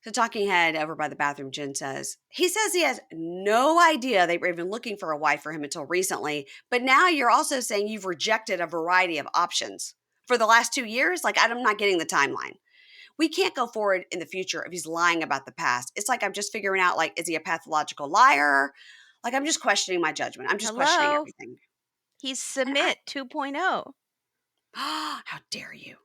So talking head over by the bathroom, Jen says, he says he has no idea they were even looking for a wife for him until recently. But now you're also saying you've rejected a variety of options for the last 2 years. Like, I'm not getting the timeline. We can't go forward in the future if he's lying about the past. It's like I'm just figuring out, like, is he a pathological liar? Like, I'm just questioning my judgment. I'm just questioning Hello. everything. He's And Submit 2.0. how dare you?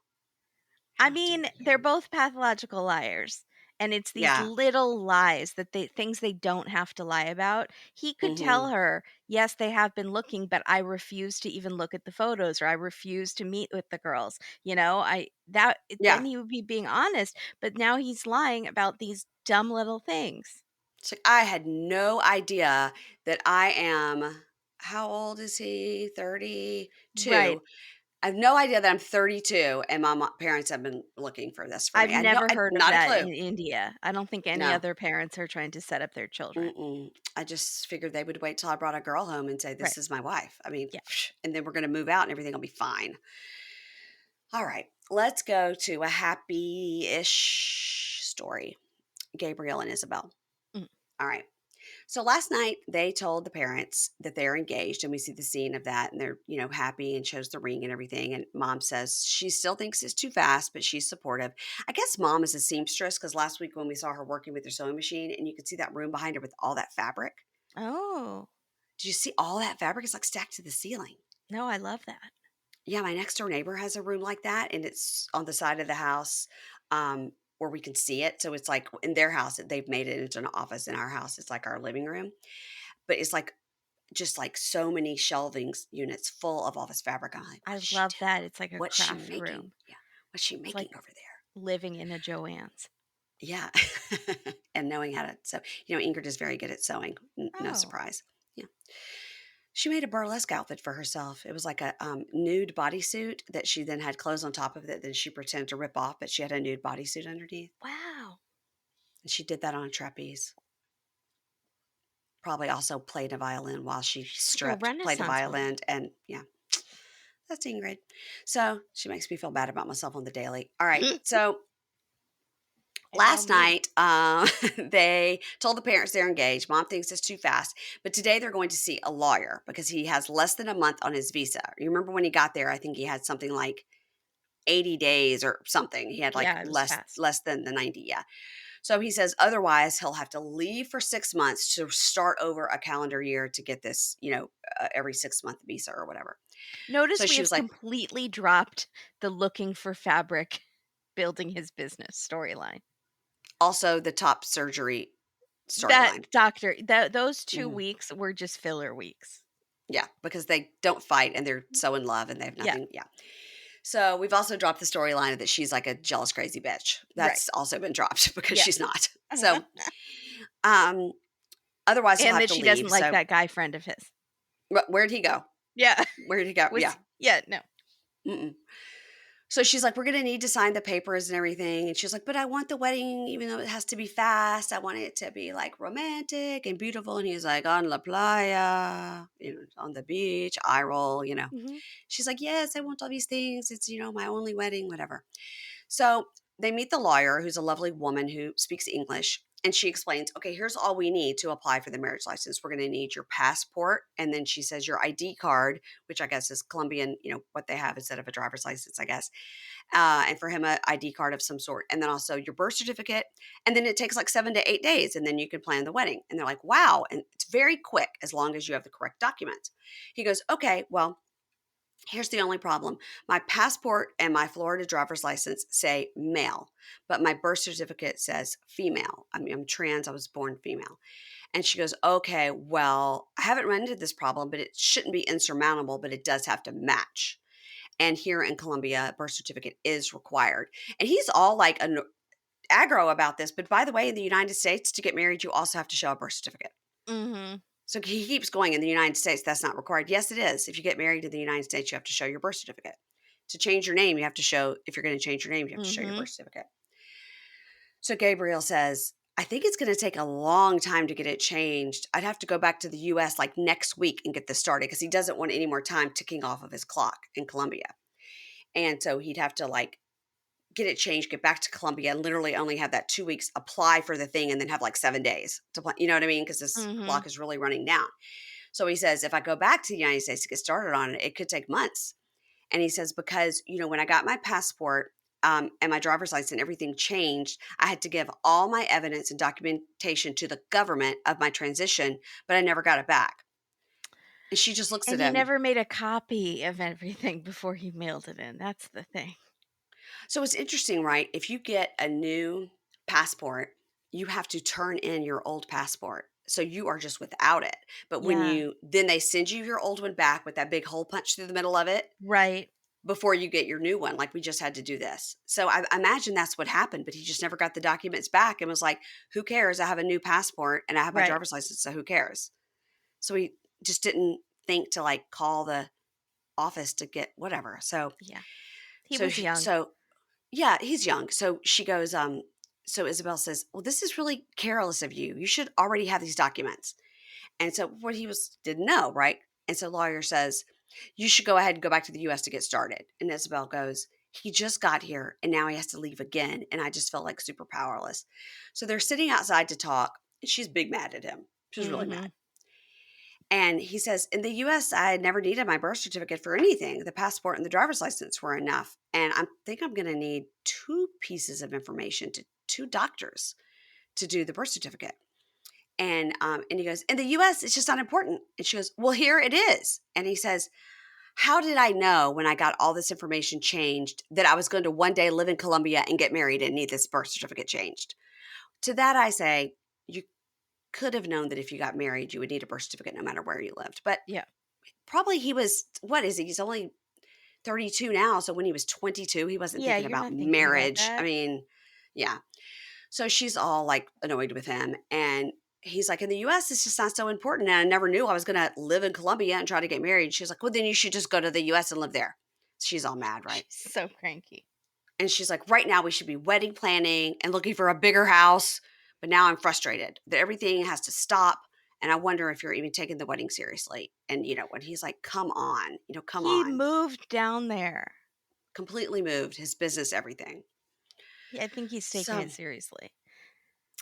I How dare mean, they're you? both pathological liars. And it's these Yeah. little lies that things they don't have to lie about. He could tell Hmm. her, yes, they have been looking, but I refuse to even look at the photos or I refuse to meet with the girls. Yeah. Then he would be being honest, but now he's lying about these dumb little things. It's like, I had no idea that I am, how old is he? Right. 32. I have no idea that I'm 32 and my parents have been looking for this for I've me. never heard of Not a that clue. in India. I don't think any No. other parents are trying to set up their children. Mm-mm. I just figured they would wait till I brought a girl home and say, Right. this is my wife. I mean, Yeah. and then we're going to move out and everything will be fine. All right. Let's go to a happy ish story. Gabriel and Isabel. Mm. All right. So last night they told the parents that they're engaged, and we see the scene of that, and they're, happy and shows the ring and everything. And mom says she still thinks it's too fast, but she's supportive. I guess mom is a seamstress because last week when we saw her working with her sewing machine, and you could see that room behind her with all that fabric. Oh, Did you see all that fabric? It's like stacked to the ceiling. no, I love that. Yeah, my next door neighbor has a room like that, and it's on the side of the house where we can see it. So it's like in their house, they've made it into an office. In our house, it's like our living room, but it's like just like so many shelving units full of all this fabric. I'm like, I what's she love doing? that. It's like a What's she craft making? room. Yeah, what's she It's making like over there? living in a Joann's. Yeah, and knowing how to sew. Ingrid is very good at sewing. No Oh, surprise. Yeah. She made a burlesque outfit for herself. It was like a nude bodysuit that she then had clothes on top of it. Then she pretended to rip off, but she had a nude bodysuit underneath. wow. And she did that on a trapeze. Probably also played a violin while she She's like a stripped, played a Renaissance woman. violin. And yeah, that's Ingrid. So she makes me feel bad about myself on the daily. All right. So I know last me. night, they told the parents they're engaged. Mom thinks it's too fast. But today they're going to see a lawyer because he has less than a month on his visa. You remember when he got there, I think he had something like 80 days or something. He had like Yeah, it was fast. less than the 90, yeah. So he says otherwise he'll have to leave for 6 months to start over a calendar year to get this, every 6-month visa or whatever. So Notice we she have was like, completely dropped the looking for fabric, building his business storyline. also the top surgery That storyline. doctor, those 2 Mhm. weeks were just filler weeks. Yeah, because they don't fight and they're so in love and they have Yeah, nothing. Yeah. So we've also dropped the storyline that she's like a jealous, crazy bitch. right. That's also been dropped because Yeah. she's not. So, um, otherwise he'll And have that to she doesn't leave. like So that guy friend of his. where'd he go? Yeah. Where'd he go? Yeah. Was yeah, no. Mm-mm. So she's like, we're going to need to sign the papers and everything. And she's like, but I want the wedding, even though it has to be fast. I want it to be like romantic and beautiful. And he's like, on la playa, on the beach, eye roll. Mhm. She's like, yes, I want all these things. It's, my only wedding, whatever. So they meet the lawyer, who's a lovely woman who speaks English. And she explains, okay, here's all we need to apply for the marriage license. We're going to need your passport. And then she says your ID card, which I guess is Colombian, what they have instead of a driver's license, I guess. And for him, a ID card of some sort. And then also your birth certificate. And then it takes like 7 to 8 days. And then you can plan the wedding. And they're like, wow. And it's very quick as long as you have the correct documents. He goes, okay, well, here's the only problem. My passport and my Florida driver's license say male, but my birth certificate says female. I mean, I'm trans. I was born female. And she goes, okay, well, I haven't run into this problem, but it shouldn't be insurmountable, but it does have to match. And here in Colombia, a birth certificate is required. And he's all like aggro about this. But by the way, in the United States, to get married, you also have to show a birth certificate. Mhm. So he keeps going, in the United States, that's not required. Yes, it is. If you get married in the United States, you have to show your birth certificate. To change your name, you have to show, if you're going to change your name, you have to show your Mhm. birth certificate. So Gabriel says, I think it's going to take a long time to get it changed. I'd have to go back to the US like next week and get this started because he doesn't want any more time ticking off of his clock in Colombia. And so he'd have to like get it changed, get back to Colombia, and literally only have that 2 weeks, apply for the thing, and then have like 7 days to plan. You know what I mean? Because this Mhm. clock is really running down. So he says, if I go back to the United States to get started on it, it could take months. And he says, because, when I got my passport and my driver's license and everything changed, I had to give all my evidence and documentation to the government of my transition, but I never got it back. And she just looks And at he him. never made a copy of everything before he mailed it in. That's the thing. So it's interesting, right? If you get a new passport, you have to turn in your old passport. So you are just without it. But Yeah. then they send you your old one back with that big hole punched through the middle of it Right. before you get your new one. Like, we just had to do this. So I imagine that's what happened, but he just never got the documents back and was like, who cares? I have a new passport and I have my Right. driver's license. So who cares? So he just didn't think to like call the office to get whatever. So, Yeah. He so, was young. so yeah, he's young. So she goes, so Isabel says, well, this is really careless of you. You should already have these documents. And so what he didn't know, right? And so lawyer says, you should go ahead and go back to the US to get started. And Isabel goes, he just got here and now he has to leave again. And I just felt like super powerless. So they're sitting outside to talk. And she's big mad at him. She's really mad. Mhm. And he says, in the US, I had never needed my birth certificate for anything. The passport and the driver's license were enough. And I think I'm going to need two pieces of information to two doctors to do the birth certificate. And he goes, in the US, it's just not important. And she goes, well, here it is. And he says, how did I know when I got all this information changed that I was going to one day live in Colombia and get married and need this birth certificate changed? To that, I say, you could have known that if you got married, you would need a birth certificate no matter where you lived. But Yeah. probably he was, what is he? He's only 32 now. So when he was 22, he wasn't Yeah, thinking you're about not thinking about marriage. I that. mean, yeah. So she's all like annoyed with him. And he's like, in the US, it's just not so important. And I never knew I was going to live in Colombia and try to get married. She's like, well, then you should just go to the US and live there. She's all mad, right? She's so cranky. And she's like, right now we should be wedding planning and looking for a bigger house. But now I'm frustrated that everything has to stop. And I wonder if you're even taking the wedding seriously. And when he's like, come on, come He on. moved down there. Completely moved his business, everything. Yeah, I think he's taking So it seriously.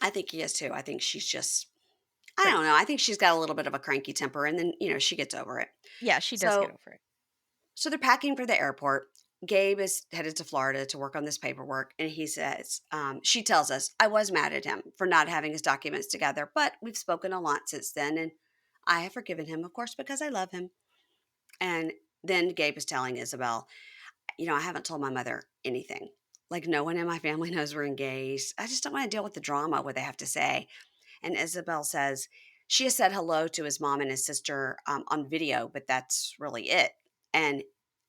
I think he is too. I think she's just, I don't know. Cranky. I think she's got a little bit of a cranky temper and then, she gets over it. Yeah, she does get So, over it. so they're packing for the airport Gabe is headed to Florida to work on this paperwork, and he says, she tells us, I was mad at him for not having his documents together, but we've spoken a lot since then, and I have forgiven him, of course, because I love him. And then Gabe is telling Isabel, I haven't told my mother anything. Like, no one in my family knows we're engaged. I just don't want to deal with the drama, what they have to say. And Isabel says she has said hello to his mom and his sister on video, but that's really it. And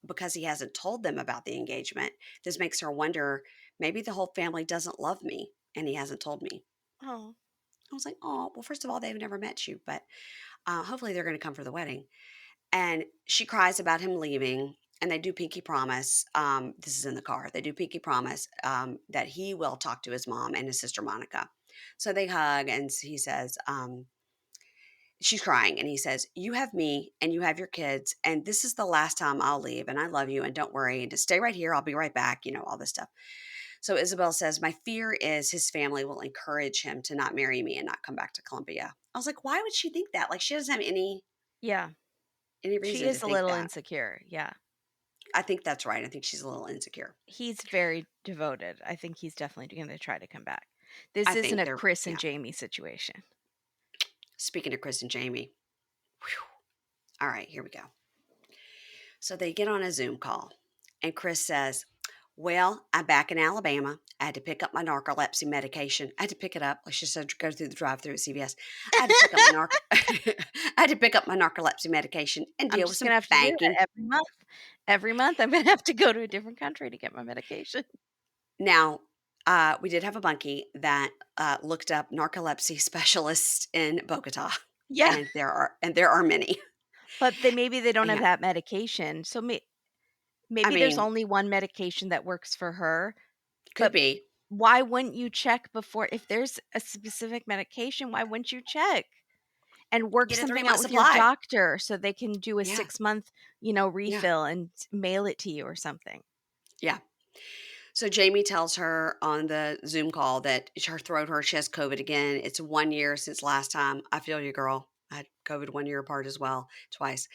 because he hasn't told them about the engagement, this makes her wonder maybe the whole family doesn't love me and he hasn't told me. Oh. I was like, oh, well, first of all, they've never met you, but hopefully they're going to come for the wedding. And she cries about him leaving. And they do pinky promise. This is in the car. They do pinky promise that he will talk to his mom and his sister Monica. So they hug, and he says, she's crying, and he says, "You have me, and you have your kids, and this is the last time I'll leave. And I love you, and don't worry, and just stay right here. I'll be right back. All this stuff." So Isabel says, "My fear is his family will encourage him to not marry me and not come back to Columbia." I was like, "Why would she think that? Like, she doesn't have Yeah. any She reason to is a think little that." insecure. Yeah. I think that's right. I think she's a little insecure. He's very devoted. I think he's definitely going to try to come back. I This isn't think a they're Kris and yeah. Jeymi situation. Speaking of Kris and Jeymi, whew. All right, here we go. So they get on a Zoom call, and Kris says, "Well, I'm back in Alabama. I had to pick up my narcolepsy medication. I had to pick it up. Like she said, go through the drive-through at CVS. I had to pick up my I had to pick up my narcolepsy medication and I'm deal with just going to some have to do that banking." every month. Every month, I'm going to have to go to a different country to get my medication. Now, we did have a bunkie that looked up narcolepsy specialists in Bogota, Yeah. and there are many. But maybe they don't have Yeah, that medication. So I maybe there's mean, only one medication that works for her. could But be. why wouldn't you check before? If there's a specific medication, why wouldn't you check? And work Get a something 3-month out with your supply. doctor so they can do a Yeah, 6-month, yeah, refill and mail it to you or something. yeah. So Jeymi tells her on the Zoom call that her throat hurts. She has COVID again. It's 1 year since last time. I feel you, girl. I had COVID 1 year apart as well, twice.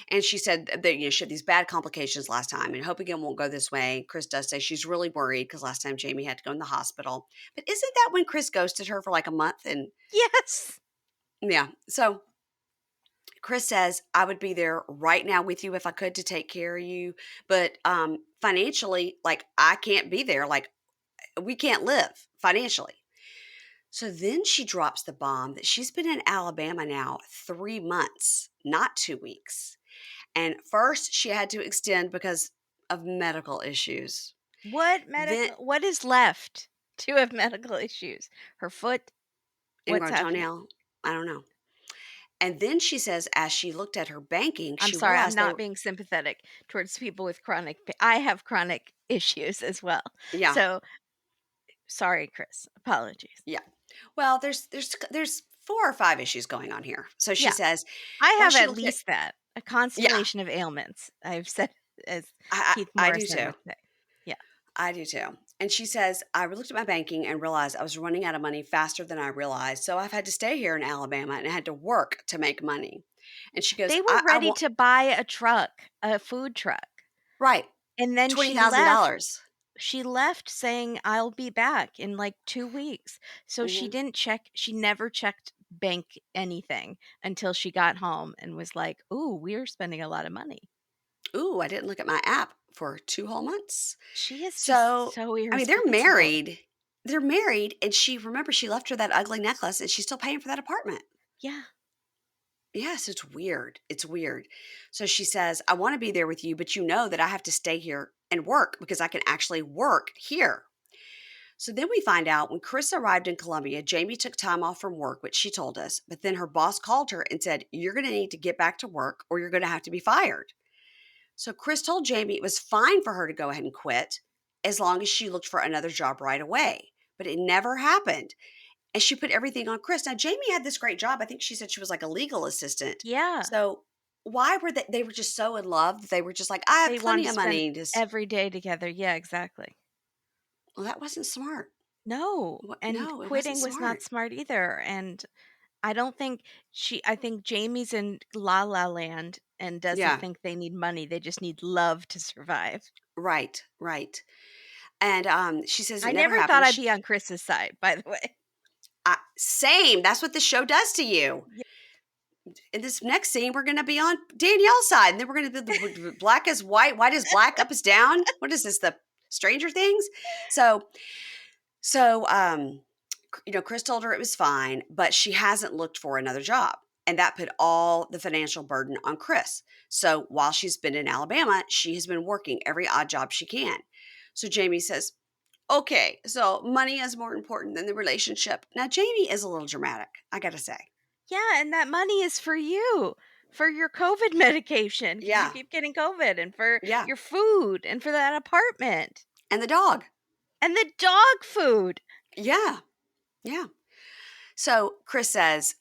And she said that she had these bad complications last time, and hope again won't go this way. Kris does say she's really worried because last time Jeymi had to go in the hospital. But isn't that when Kris ghosted her for like a month? And Yes. yeah, so Kris says, I would be there right now with you if I could to take care of you. But financially, like, I can't be there. Like, we can't live financially. So then she drops the bomb that she's been in Alabama now 3 months, not 2 weeks. And first she had to extend because of medical issues. Then What is left to have medical issues? Her foot? What's ingrown happening? toenail, I don't know. And then she says, as she looked at her banking, I'm she sorry, I'm realized they not were, being sympathetic towards people with I have chronic issues as well. yeah, So, sorry, Kris. Apologies. yeah. Well, there's 4 or 5 issues going on here. So she Yeah, says, I once have she at looked at, least that. A yeah, constellation of ailments, I've said, as I, Keith I do Morrison too. would say. Yeah. I do too. And she says, I looked at my banking and realized I was running out of money faster than I realized. So I've had to stay here in Alabama and I had to work to make money. And she goes, They were I ready want, to buy a food truck, right, and then $20,000. she left saying, "I'll be back in, like, 2 weeks." So Mm-hmm. she never checked bank anything until she got home and was like, "Ooh, we're spending a lot of money." Ooh, I didn't look at my app for 2 whole months. She is just So, so I mean, they're irresponsible. married. They're married. And remember, she left her that ugly necklace and she's still paying for that apartment. Yeah. Yes, it's weird. It's weird. So she says, I want to be there with you, but you know that I have to stay here and work because I can actually work here. So then we find out when Kris arrived in Columbia, Jeymi took time off from work, which she told us, but then her boss called her and said, you're going to need to get back to work or you're going to have to be fired. So Kris told Jeymi it was fine for her to go ahead and quit as long as she looked for another job right away. But it never happened. And she put everything on Kris. Now, Jeymi had this great job. I think she said she was like a legal assistant. Yeah. So why were they were just so in love that they were just like, I have They wanted plenty to of spend money. Just, every day together. Yeah, exactly. well, that wasn't smart. No, What? and No, it wasn't quitting was not smart. smart either, and I don't think I think Jamie's in La La Land and doesn't Yeah. think they need money. They just need love to survive. Right. Right. And she says it I never never thought happened. I'd be on Chris's side, by the way. Same. That's what the show does to you. Yeah. In this next scene, we're going to be on Danielle's side, and then we're going to be the black as white as black, up is down. What is this? The Stranger Things? So, so, Kris told her it was fine, but she hasn't looked for another job, and that put all the financial burden on Kris. So while she's been in Alabama, she has been working every odd job she can. So Jeymi says, "Okay, so money is more important than the relationship." Now Jeymi is a little dramatic, I got to say. Yeah, and that money is for you, for your COVID medication, because you Yeah, keep getting COVID, and for yeah. your food, and for that apartment, And the dog. and the dog food. Yeah. Yeah. So Kris says,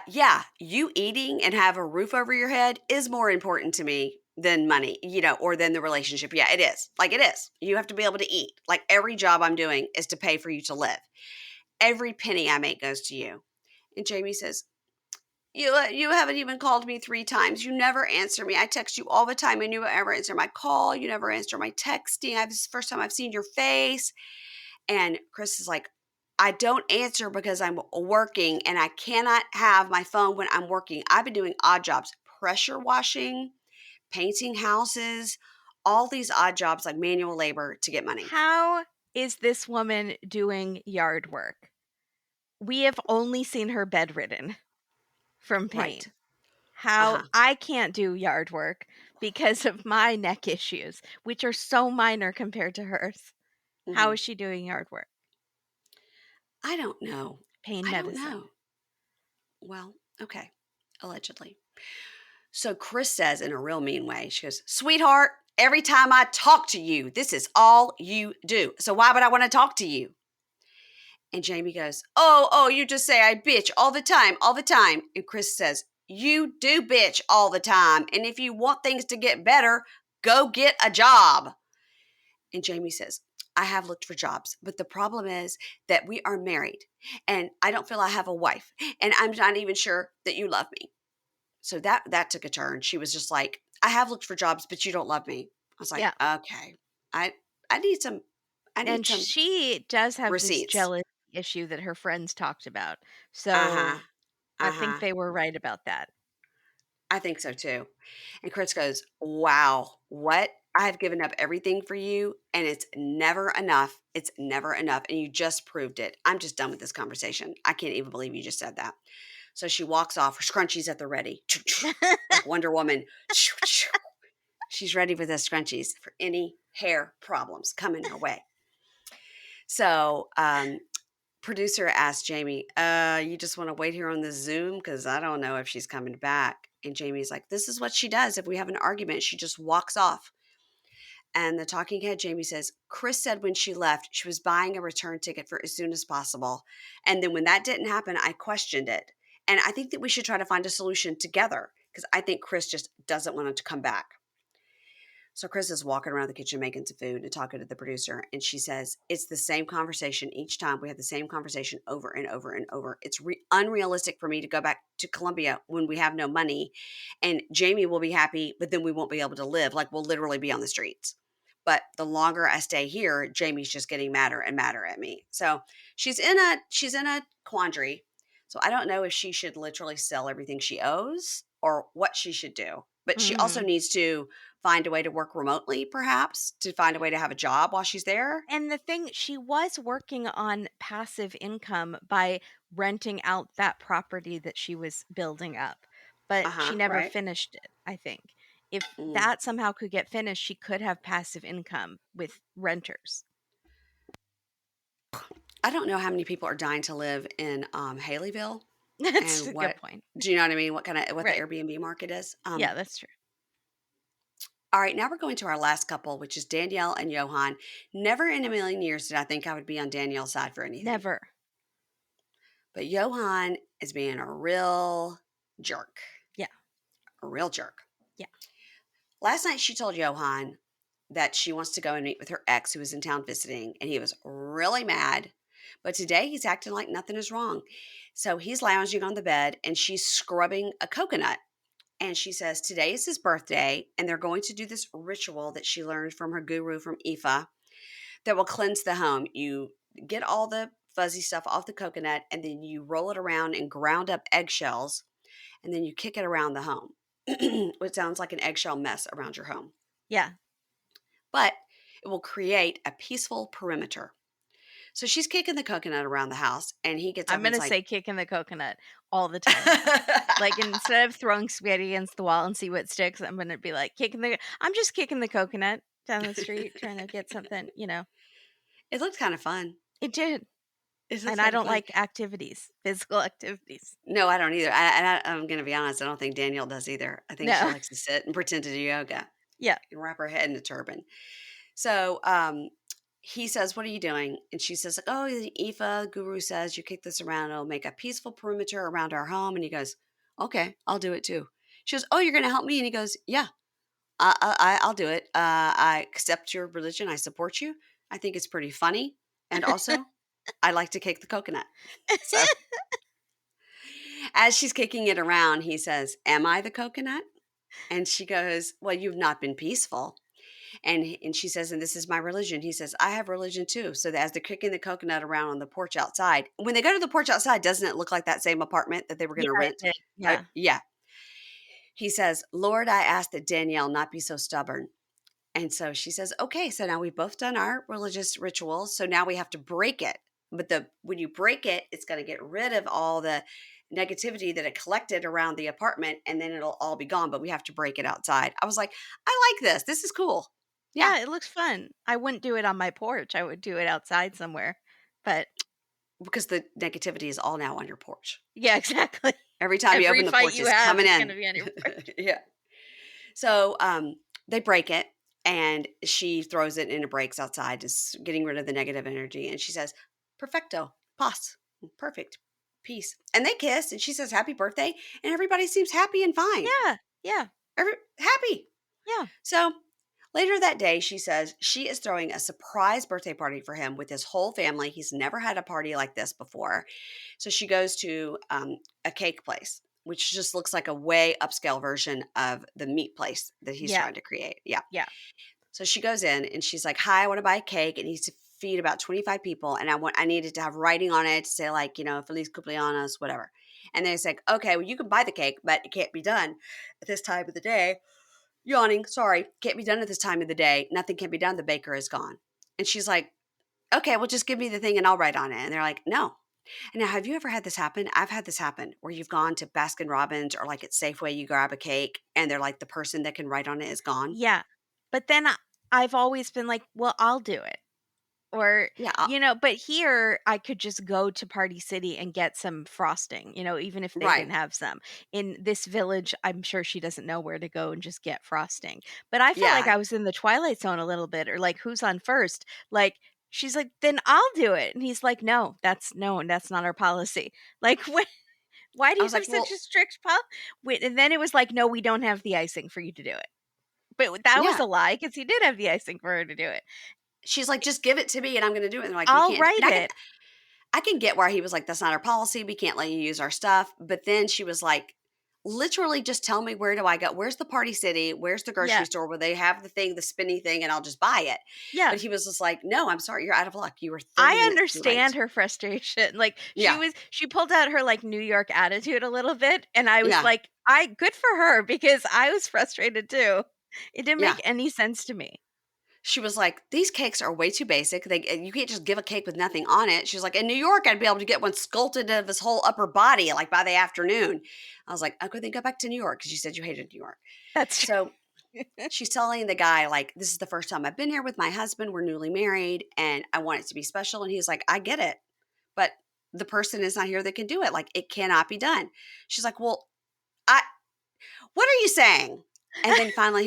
yeah, you eating and have a roof over your head is more important to me than money, or than the relationship. Yeah, it is. Like it is. You have to be able to eat. Like every job I'm doing is to pay for you to live. Every penny I make goes to you." And Jeymi says, you haven't even called me 3 times. You never answer me. I text you all the time and you never answer my call. You never answer my texting. This is the first time I've seen your face. And Kris is like, "I don't answer because I'm working and I cannot have my phone when I'm working. I've been doing odd jobs, pressure washing, painting houses, all these odd jobs like manual labor to get money." How is this woman doing yard work? We have only seen her bedridden from Right. pain. How Uh-huh. I can't do yard work because of my neck issues, which are so minor compared to hers. How Hmm. is she doing yard work? I don't know. Pain I don't medicine. know. Well, okay. Allegedly. So Kris says in a real mean way, she goes, "Sweetheart, every time I talk to you, this is all you do. So why would I want to talk to you?" And Jeymi goes, "Oh, you just say I bitch all the time, all the time." And Kris says, "You do bitch all the time. And if you want things to get better, go get a job." And Jeymi says, "I have looked for jobs, but the problem is that we are married and I don't feel I have a wife and I'm not even sure that you love me." So that took a turn. She was just like, "I have looked for jobs, but you don't love me." I was like, Yeah. "Okay. I I need some I need And some she does have this receipts." jealous issue that her friends talked about. Uh-huh. So I think Uh-huh. they were right about that. I think so too. And Kris goes, "Wow, what? I have given up everything for you and it's never enough. It's never enough. And you just proved it. I'm just done with this conversation. I can't even believe you just said that." So she walks off, her scrunchies at the ready, like Wonder Woman. She's ready with the scrunchies for any hair problems coming her way. So producer asked Jeymi, "You just want to wait here on the Zoom? Because I don't know if she's coming back." And Jamie's like, "This is what she does. If we have an argument, she just walks off." And the talking head, Jeymi says, "Kris said when she left, she was buying a return ticket for as soon as possible. And then when that didn't happen, I questioned it. And I think that we should try to find a solution together because I think Kris just doesn't want it to come back." So Kris is walking around the kitchen making some food and talking to the producer, and she says, "It's the same conversation each time. We have the same conversation over and over and over. It's unrealistic for me to go back to Columbia when we have no money, and Jeymi will be happy, but then we won't be able to live. Like we'll literally be on the streets. But the longer I stay here, Jeymi's just getting madder and madder at me." So she's in a quandary. So I don't know if she should literally sell everything she owes or what she should do. But she also Mhm. needs to find a way to work remotely, perhaps, to find a way to have a job while she's there. And the thing, she was working on passive income by renting out that property that she was building up, but she Uh-huh, never right. finished it, I think. If Mm. that somehow could get finished, she could have passive income with renters. I don't know how many people are dying to live in Haleyville That's and a good what point. do you know what I mean? What the Right. Airbnb market is. Yeah, that's true. All right, now we're going to our last couple, which is Danielle and Yohan. Never in a million years did I think I would be on Danielle's side for anything. Never. But Yohan is being a real jerk. Yeah. A real jerk. Yeah. Last night she told Yohan that she wants to go and meet with her ex who was in town visiting, and he was really mad. But today he's acting like nothing is wrong. So he's lounging on the bed and she's scrubbing a coconut. and she says today is his birthday, and they're going to do this ritual that she learned from her guru from Ifa that will cleanse the home. You get all the fuzzy stuff off the coconut, and then you roll it around in ground up eggshells, and then you kick it around the home. It sounds like an eggshell mess around your home, Yeah. but it will create a peaceful perimeter. So she's kicking the coconut around the house, and he gets I'm up and's gonna like, say kicking the coconut all the time now. Like, instead of throwing spaghetti against the wall and see what sticks, I'm gonna be like, I'm just kicking the coconut down the street trying to get something, it looked kind of fun. It did. It And looks I kind of don't fun. like activities, physical activities. No, I don't either. I'm going to be honest. I don't think Danielle does either. I think she No. likes to sit and pretend to do yoga Yeah. and wrap her head in a turban. So he says, "What are you doing?" And she says, "Oh, the Ifa guru says you kick this around, it'll make a peaceful perimeter around our home." And he goes, "Okay, I'll do it too." She goes, "Oh, you're going to help me?" And he goes, "Yeah, I'll do it. I accept your religion. I support you. I think it's pretty funny, and also, I like to kick the coconut." So as she's kicking it around, he says, "Am I the coconut?" And she goes, "Well, you've not been peaceful." And she says, "And this is my religion." He says, "I have religion too." So as they're kicking the coconut around on the porch outside, when they go to the porch outside, doesn't it look like that same apartment that they were going Yeah, to it rent? did. Yeah. Yeah. He says, "Lord, I ask that Danielle not be so stubborn." And so she says, "Okay, so now we've both done our religious rituals. So now we have to break it. But when you break it, it's going to get rid of all the negativity that it collected around the apartment, and then it'll all be gone. But we have to break it outside." I was like, "I like this. This is cool." Yeah, Yeah, it looks fun. I wouldn't do it on my porch. I would do it outside somewhere. But because the negativity is all now on your porch. yeah, exactly. Every time you Every open the fight porch, you it's have coming is in. gonna be on your porch. Yeah. So they break it, and she throws it and it breaks outside, just getting rid of the negative energy. And she says, "Perfecto, paz, perfect, peace." And they kiss, and she says, "Happy birthday." And everybody seems happy and fine. Yeah, yeah, Happy. yeah, So later that day, she says she is throwing a surprise birthday party for him with his whole family. He's never had a party like this before. So she goes to a cake place, which just looks like a way upscale version of the meat place that he's yeah, trying to create. Yeah. yeah, So she goes in and she's like, "Hi, I want to buy a cake. It needs to feed about 25 people. And I needed to have writing on it to say, like, Feliz cumpleaños, whatever." And they say, "Okay, well, you can buy the cake, but it can't be done at this time of the day." Yawning, "Sorry, can't be done at this time of the day. Nothing can be done. The baker is gone." And she's like, "Okay, well, just give me the thing and I'll write on it." And they're like, "No." And now, have you ever had this happen? I've had this happen where you've gone to Baskin Robbins or like at Safeway, you grab a cake and they're like, the person that can write on it is gone. yeah. But then I've always been like, "Well, I'll do it." Or, Yeah, but here I could just go to Party City and get some frosting, even if they right. didn't have some. In this village, I'm sure she doesn't know where to go and just get frosting. But I felt like Yeah. I was in the Twilight Zone a little bit, or like, who's on first? Like, she's like, then I'll do it. And he's like, no, that's not our policy. Like, why do I you was have like, such well, a strict policy? And then it was like, no, we don't have the icing for you to do it. But that was yeah. a lie because he did have the icing for her to do it. She's like, "Just give it to me and I'm going to do it." And they're like, "We I'll can't." write And it. I can get where he was like, "That's not our policy. We can't let you use our stuff." But then she was like, "Literally, just tell me, where do I go? Where's the Party City? Where's the grocery Yeah. store where they have the thing, the spinny thing, and I'll just buy it." Yeah. But he was just like, "No, I'm sorry. You're out of luck. You were 30 I minutes too understand late." her frustration. Like, Yeah. she pulled out her, like, New York attitude a little bit, and I was Yeah. like, "I good for her," because I was frustrated too. It didn't Yeah. make any sense to me. She was like, "These cakes are way too basic. You can't just give a cake with nothing on it." She's like, "In New York, I'd be able to get one sculpted of his whole upper body, like by the afternoon." I was like, "Okay, then go back to New York because you said you hated New York." That's true. So she's telling the guy, like, "This is the first time I've been here with my husband. We're newly married and I want it to be special." And he's like, "I get it, but the person is not here that can do it. Like, it cannot be done." She's like, "Well, I, what are you saying?" And then finally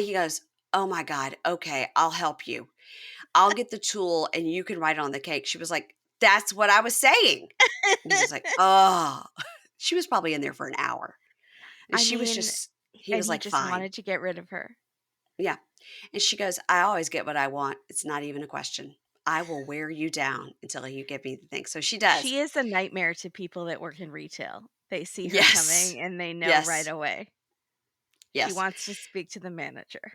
he goes, "Oh my God. Okay. I'll help you. I'll get the tool and you can write it on the cake." She was like, "That's what I was saying." And he was like, "Oh." She was probably in there for an hour. And I mean, he and was he like, just "Fine." wanted to get rid of her. Yeah. And she goes, "I always get what I want. It's not even a question. I will wear you down until you give me the thing." So she does. She is a nightmare to people that work in retail. They see her Yes. coming and they know right Yes. away. She Yes. wants to speak to the manager.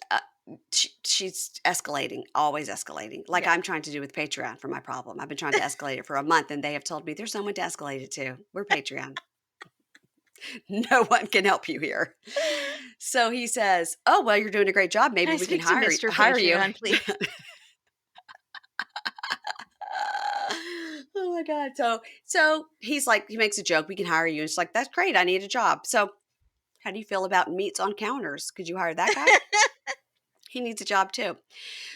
Uh, she's escalating, always escalating, like Yeah. I'm trying to do with Patreon for my problem. I've been trying to escalate it for a month, and they have told me there's no one to escalate it to. We're Patreon. No one can help you here. So he says, "Oh, well, you're doing a great job. Can Maybe I we can speak to Mr. hire you." Patreon, please? Oh my god. So he's like, he makes a joke, "We can hire you." It's like, "That's great. I need a job." So how do you feel about meats on counters? Could you hire that guy? He needs a job too.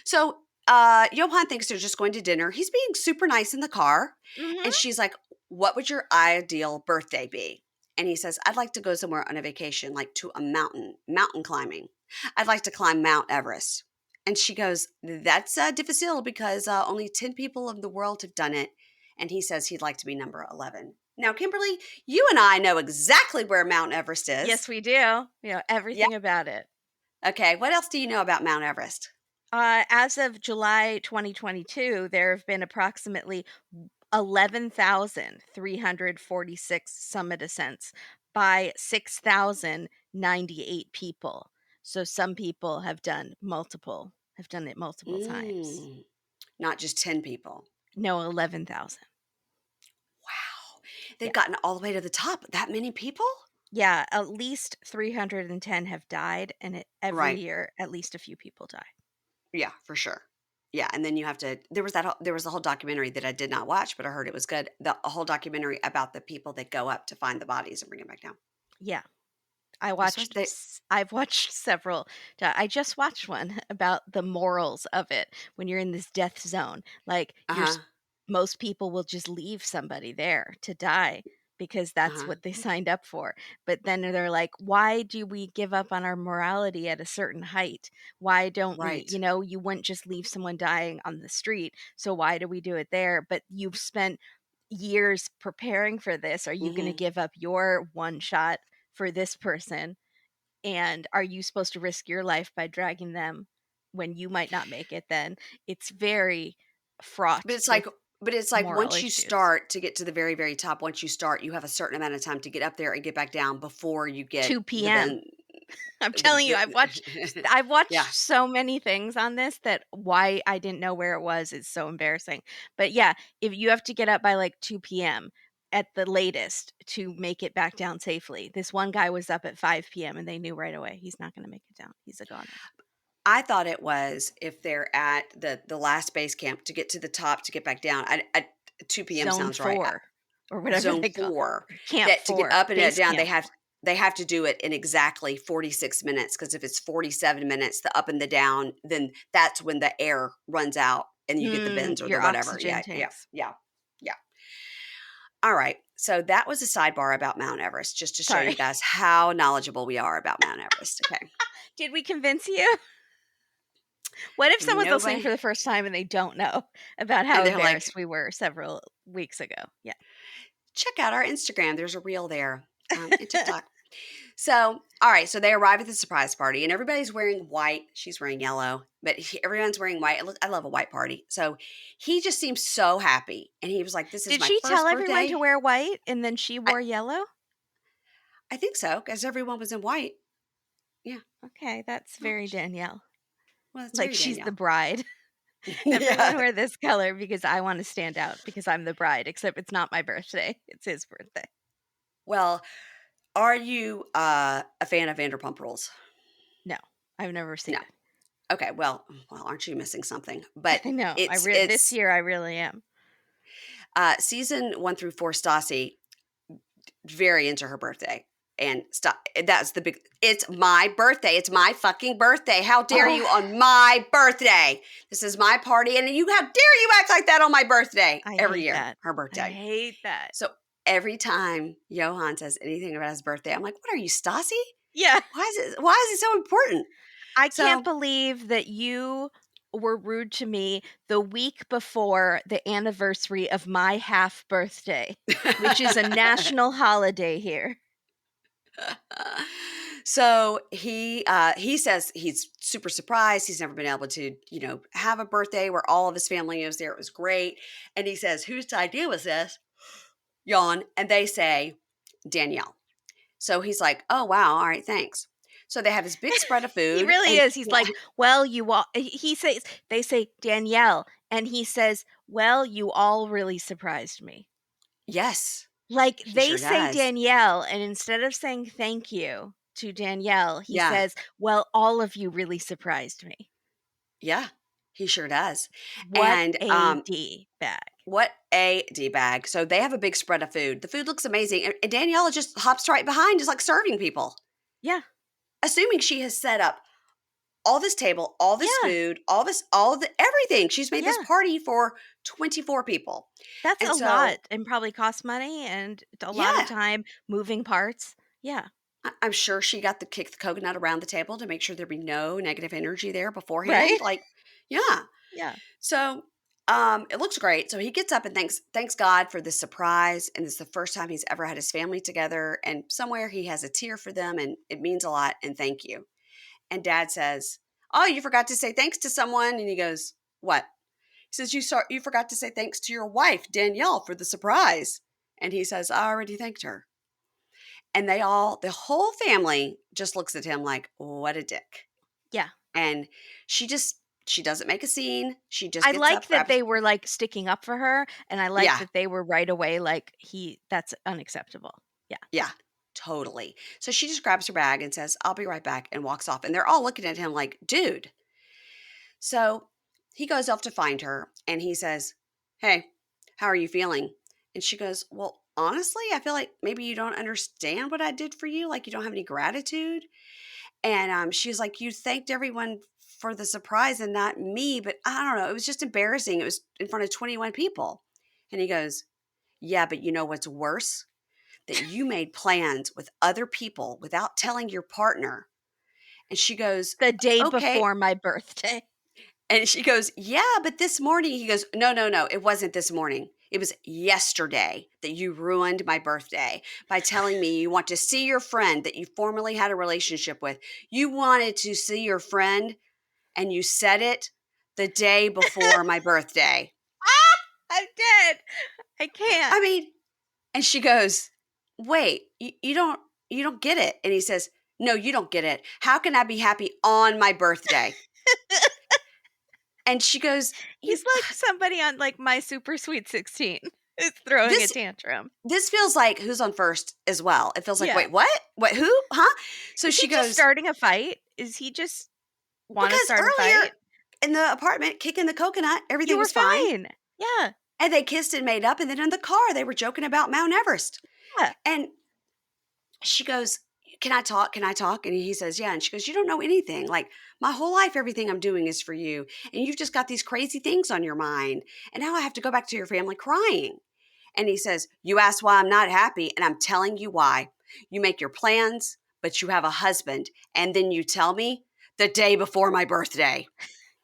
So Yohan thinks they're just going to dinner. He's being super nice in the car. And Mhm. she's like, "What would your ideal birthday be?" And he says, "I'd like to go somewhere on a vacation, like to a mountain climbing. I'd like to climb Mount Everest." And she goes, "That's difficile because only 10 people of the world have done it." And he says he'd like to be number 11. Now, Kimberly, you and I know exactly where Mount Everest Yes, is. we do. Yeah. Everything about it. Okay. What else do you know about Mount Everest? As of July 2022, there have been approximately 11,346 summit ascents by 6,098 people. So some people have done it multiple times. Mm, not just 10 people. No, 11,000. Wow. Yeah. They've gotten all the way to the top. That many people? Yeah, at least 310 have died, and every Right. year, at least a few people die. Yeah, for sure. Yeah, and then you have to there was a whole documentary that I did not watch, but I heard it was good. The a whole documentary about the people that go up to find the bodies and bring them back down. Yeah. They're supposed they I've watched several. I just watched one about the morals of it when you're in this death zone. Like Uh-huh. most people will just leave somebody there to die because that's Uh-huh. what they signed up for. But then they're like, why do we give up on our morality at a certain height? Why don't we, Right. you wouldn't just leave someone dying on the street. So why do we do it there? But you've spent years preparing for this. Are you going to Mhm. give up your one shot for this person? And are you supposed to risk your life by dragging them when you might not make it? Then it's very But fraught it's like with moral once you issues. start to get to the very, very top, once you start, you have a certain amount of time to get up there and get back down before you get 2 the p.m. ben I'm telling you, I've yeah. watched so many things on this that why I didn't know where it was is so embarrassing. But yeah, if you have to get up by like 2 p.m. at the latest to make it back down safely. This one guy was up at 5 p.m. and they knew right away he's not going to make it down. He's a goner. I thought it was if they're at the last base camp to get to the top to get back down. 2 p.m. Zone sounds right. 4 or whatever Zone they call 4, Camp that to get 4, up and base down, camp 4. they have to do it in exactly 46 minutes, because if it's 47 minutes, the up and the down, then that's when the air runs out and you get the bends or the Your whatever. oxygen Yeah, yeah, tanks. yeah, yeah. All right. So that was a sidebar about Mount Everest, just to show you Sorry. guys how knowledgeable we are about Mount Everest. Okay. Did we convince you? What if someone's listening Nobody, for the first time and they don't know about how and they're like, embarrassed we were several weeks ago? Yeah. check out our Instagram. There's a reel there, and TikTok. So, all right. So they arrive at the surprise party, and everybody's wearing white. She's wearing yellow, but everyone's wearing white. I love a white party. So he just seems so happy, and he was like, "This is Did my she tell first everyone to birthday." wear white and then she I wore yellow? I think so, because everyone was in white. Yeah. Okay, that's Well, very Danielle. it's Like very she's the Danielle. bride. Everyone Yeah. wear this color because I want to stand out because I'm the bride, except it's not my birthday. It's his birthday. Well, are you a fan of Vanderpump Rules? No, I've never seen No. it. Okay. Well, aren't you missing something? But I know. This it's year I really am. season 1 through 4. Stassi very into her birthday. And stop. That's the big. It's my birthday. It's my fucking birthday. How dare Oh, you on my birthday? This is my party, and how dare you act like that on my birthday I every hate year? that. Her I birthday. hate that. So every time Yohan says anything about his birthday, I'm like, "What are you, Stassi? Yeah. Why is it so important?" I can't So believe that you were rude to me the week before the anniversary of my half birthday, which is a national holiday here. So he says he's super surprised. He's never been able to, have a birthday where all of his family is there. It was great. And he says, "Whose idea was this?" Yawn. And they say, Danielle. So he's like, oh, wow. All right, thanks. So they have this big spread of He food. really And is. He's like, "Well, you all," he says, they say, "Danielle," and he says, "Well, you all really surprised me." yes, Like, he they sure say does. Danielle, and instead of saying thank you to Danielle, he Yeah. says, "Well, all of you really surprised me." Yeah, he sure does. What And a D bag. what a D bag. So they have a big spread of food. The food looks amazing. And Daniela just hops right behind, just like serving people, Yeah, assuming she has set up all this table, all this yeah, food, all the everything. She's made this yeah. party for 24 people. That's And a lot so, and probably costs money and a lot of yeah, time moving parts. Yeah, I'm sure she got to kick the coconut around the table to make sure there'd be no negative energy there beforehand. right? Like, yeah. Yeah. So, it looks great. So he gets up and thanks God for this surprise, and it's the first time he's ever had his family together. And somewhere he has a tear for them, and it means a lot. And thank you. And Dad says, "Oh, you forgot to say thanks to someone." And he goes, "What?" He says, "You forgot to say thanks to your wife Danielle for the surprise." And he says, "I already thanked her." And the whole family, just looks at him like, "What a dick." Yeah. And she just she doesn't make a scene. She just I gets like up, that grabs. they were, like, sticking up for her, and I like Yeah. that they were right away like, "He that's unacceptable." Yeah. Yeah, totally. So she just grabs her bag and says, "I'll be right back," and walks off. And they're all looking at him like, "Dude." So he goes off to find her and he says, "Hey, how are you feeling?" And she goes, "Well, honestly, I feel like maybe you don't understand what I did for you. Like you don't have any gratitude." And she's like, "You thanked everyone for the surprise and not me." But I don't know. It was just embarrassing. It was in front of 21 people. And he goes, "Yeah, but you know what's worse? That you made plans with other people without telling your partner." And she goes, The day "Okay." before my birthday. And she goes, "Yeah, but this morning." He goes, "No, no, no. It wasn't this morning. It was yesterday that you ruined my birthday by telling me you want to see your friend that you formerly had a relationship with. You wanted to see your friend and you said it the day before my birthday." I'm dead. I can't. I mean, and she goes, "Wait, you don't get it." And he says, "No, you don't get it. How can I be happy on my birthday?" And she goes, "You He's like somebody on, like, My Super Sweet 16 is throwing a this tantrum. this feels like Who's on First as well." It feels like, Yeah. "Wait, what? What who? Huh?" So Is he she just goes, starting a fight? Is he just wanna "Because start a earlier fight? in the apartment kicking the coconut, You everything were was fine." fine. Yeah. And they kissed and made up, and then in the car they were joking about Mount Everest. Yeah. And she goes, "Can I talk? Can I talk?" And he says, "Yeah." And she goes, "You don't know anything. Like my whole life, everything I'm doing is for you. And you've just got these crazy things on your mind. And now I have to go back to your family crying." And he says, "You ask why I'm not happy, and I'm telling you why. You make your plans, but you have a husband. And then you tell me the day before my birthday."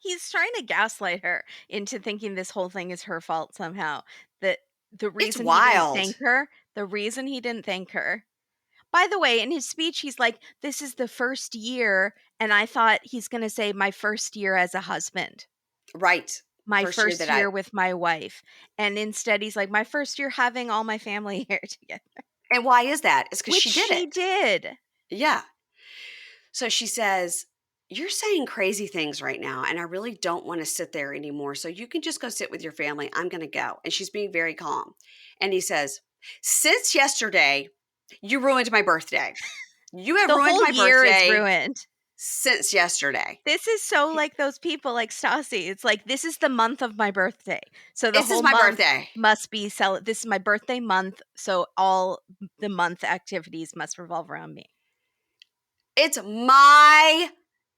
He's trying to gaslight her into thinking this whole thing is her fault somehow. That It's wild. the reason he didn't thank her. By the way, in his speech, he's like, "This is the first year," and I thought he's gonna say, "My first year as a husband, Right. my First year that first I, year with my wife," and instead he's like, "My first year having all my family here together," and why is that? It's because which she did she it. did. Yeah. So she says, "You're saying crazy things right now, and I really don't want to sit there anymore. So you can just go sit with your family. I'm going to go." And she's being very calm. And he says, "Since yesterday, you ruined my birthday. You have The ruined whole my year is birthday ruined. since yesterday. This is so like those people like Stassi. It's like, "This is the month of my birthday, so the This is whole my month birthday. must be this is my birthday month, so all the month activities must revolve around me." It's my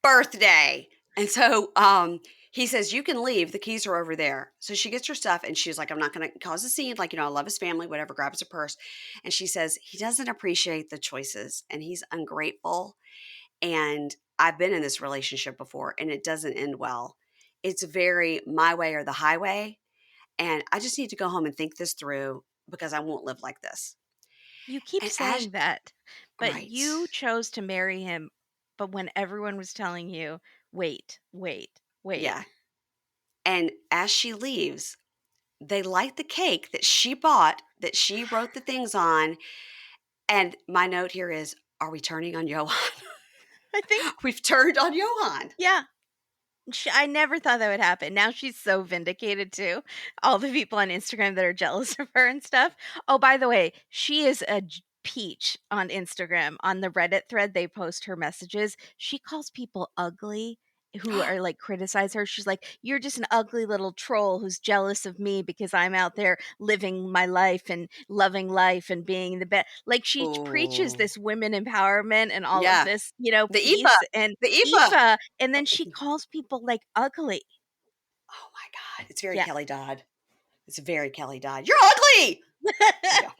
birthday." And so he says, "You can leave. The keys are over there." So she gets her stuff and she's like, "I'm not going to cause a scene. Like, I love his family, whatever," grabs her purse. And she says, "He doesn't appreciate the choices and he's ungrateful. And I've been in this relationship before and it doesn't end well. It's very my way or the highway. And I just need to go home and think this through because I won't live like this." You keep And as saying that, but right. you chose to marry him, but when everyone was telling you, "Wait, wait, wait." Yeah. And as she leaves, they light the cake that she bought, that she wrote the things on, And my note here is, are we turning on Yohan? I think, We've turned on Yohan. yeah. I never thought that would happen. Now she's so vindicated too. All the people on Instagram that are jealous of her and stuff. Oh, by the way, she is a peach on Instagram. On the Reddit thread, they post her messages. She calls people ugly who are like criticize her. She's like, "You're just an ugly little troll who's jealous of me because I'm out there living my life and loving life and being the best." Like she preaches Ooh. this women empowerment and all of Yeah. this, The peace IPA. and The IPA. Eva, and then she calls people like ugly. Oh my God. It's very Yeah. Kelly Dodd. It's very Kelly Dodd. You're ugly. There you go.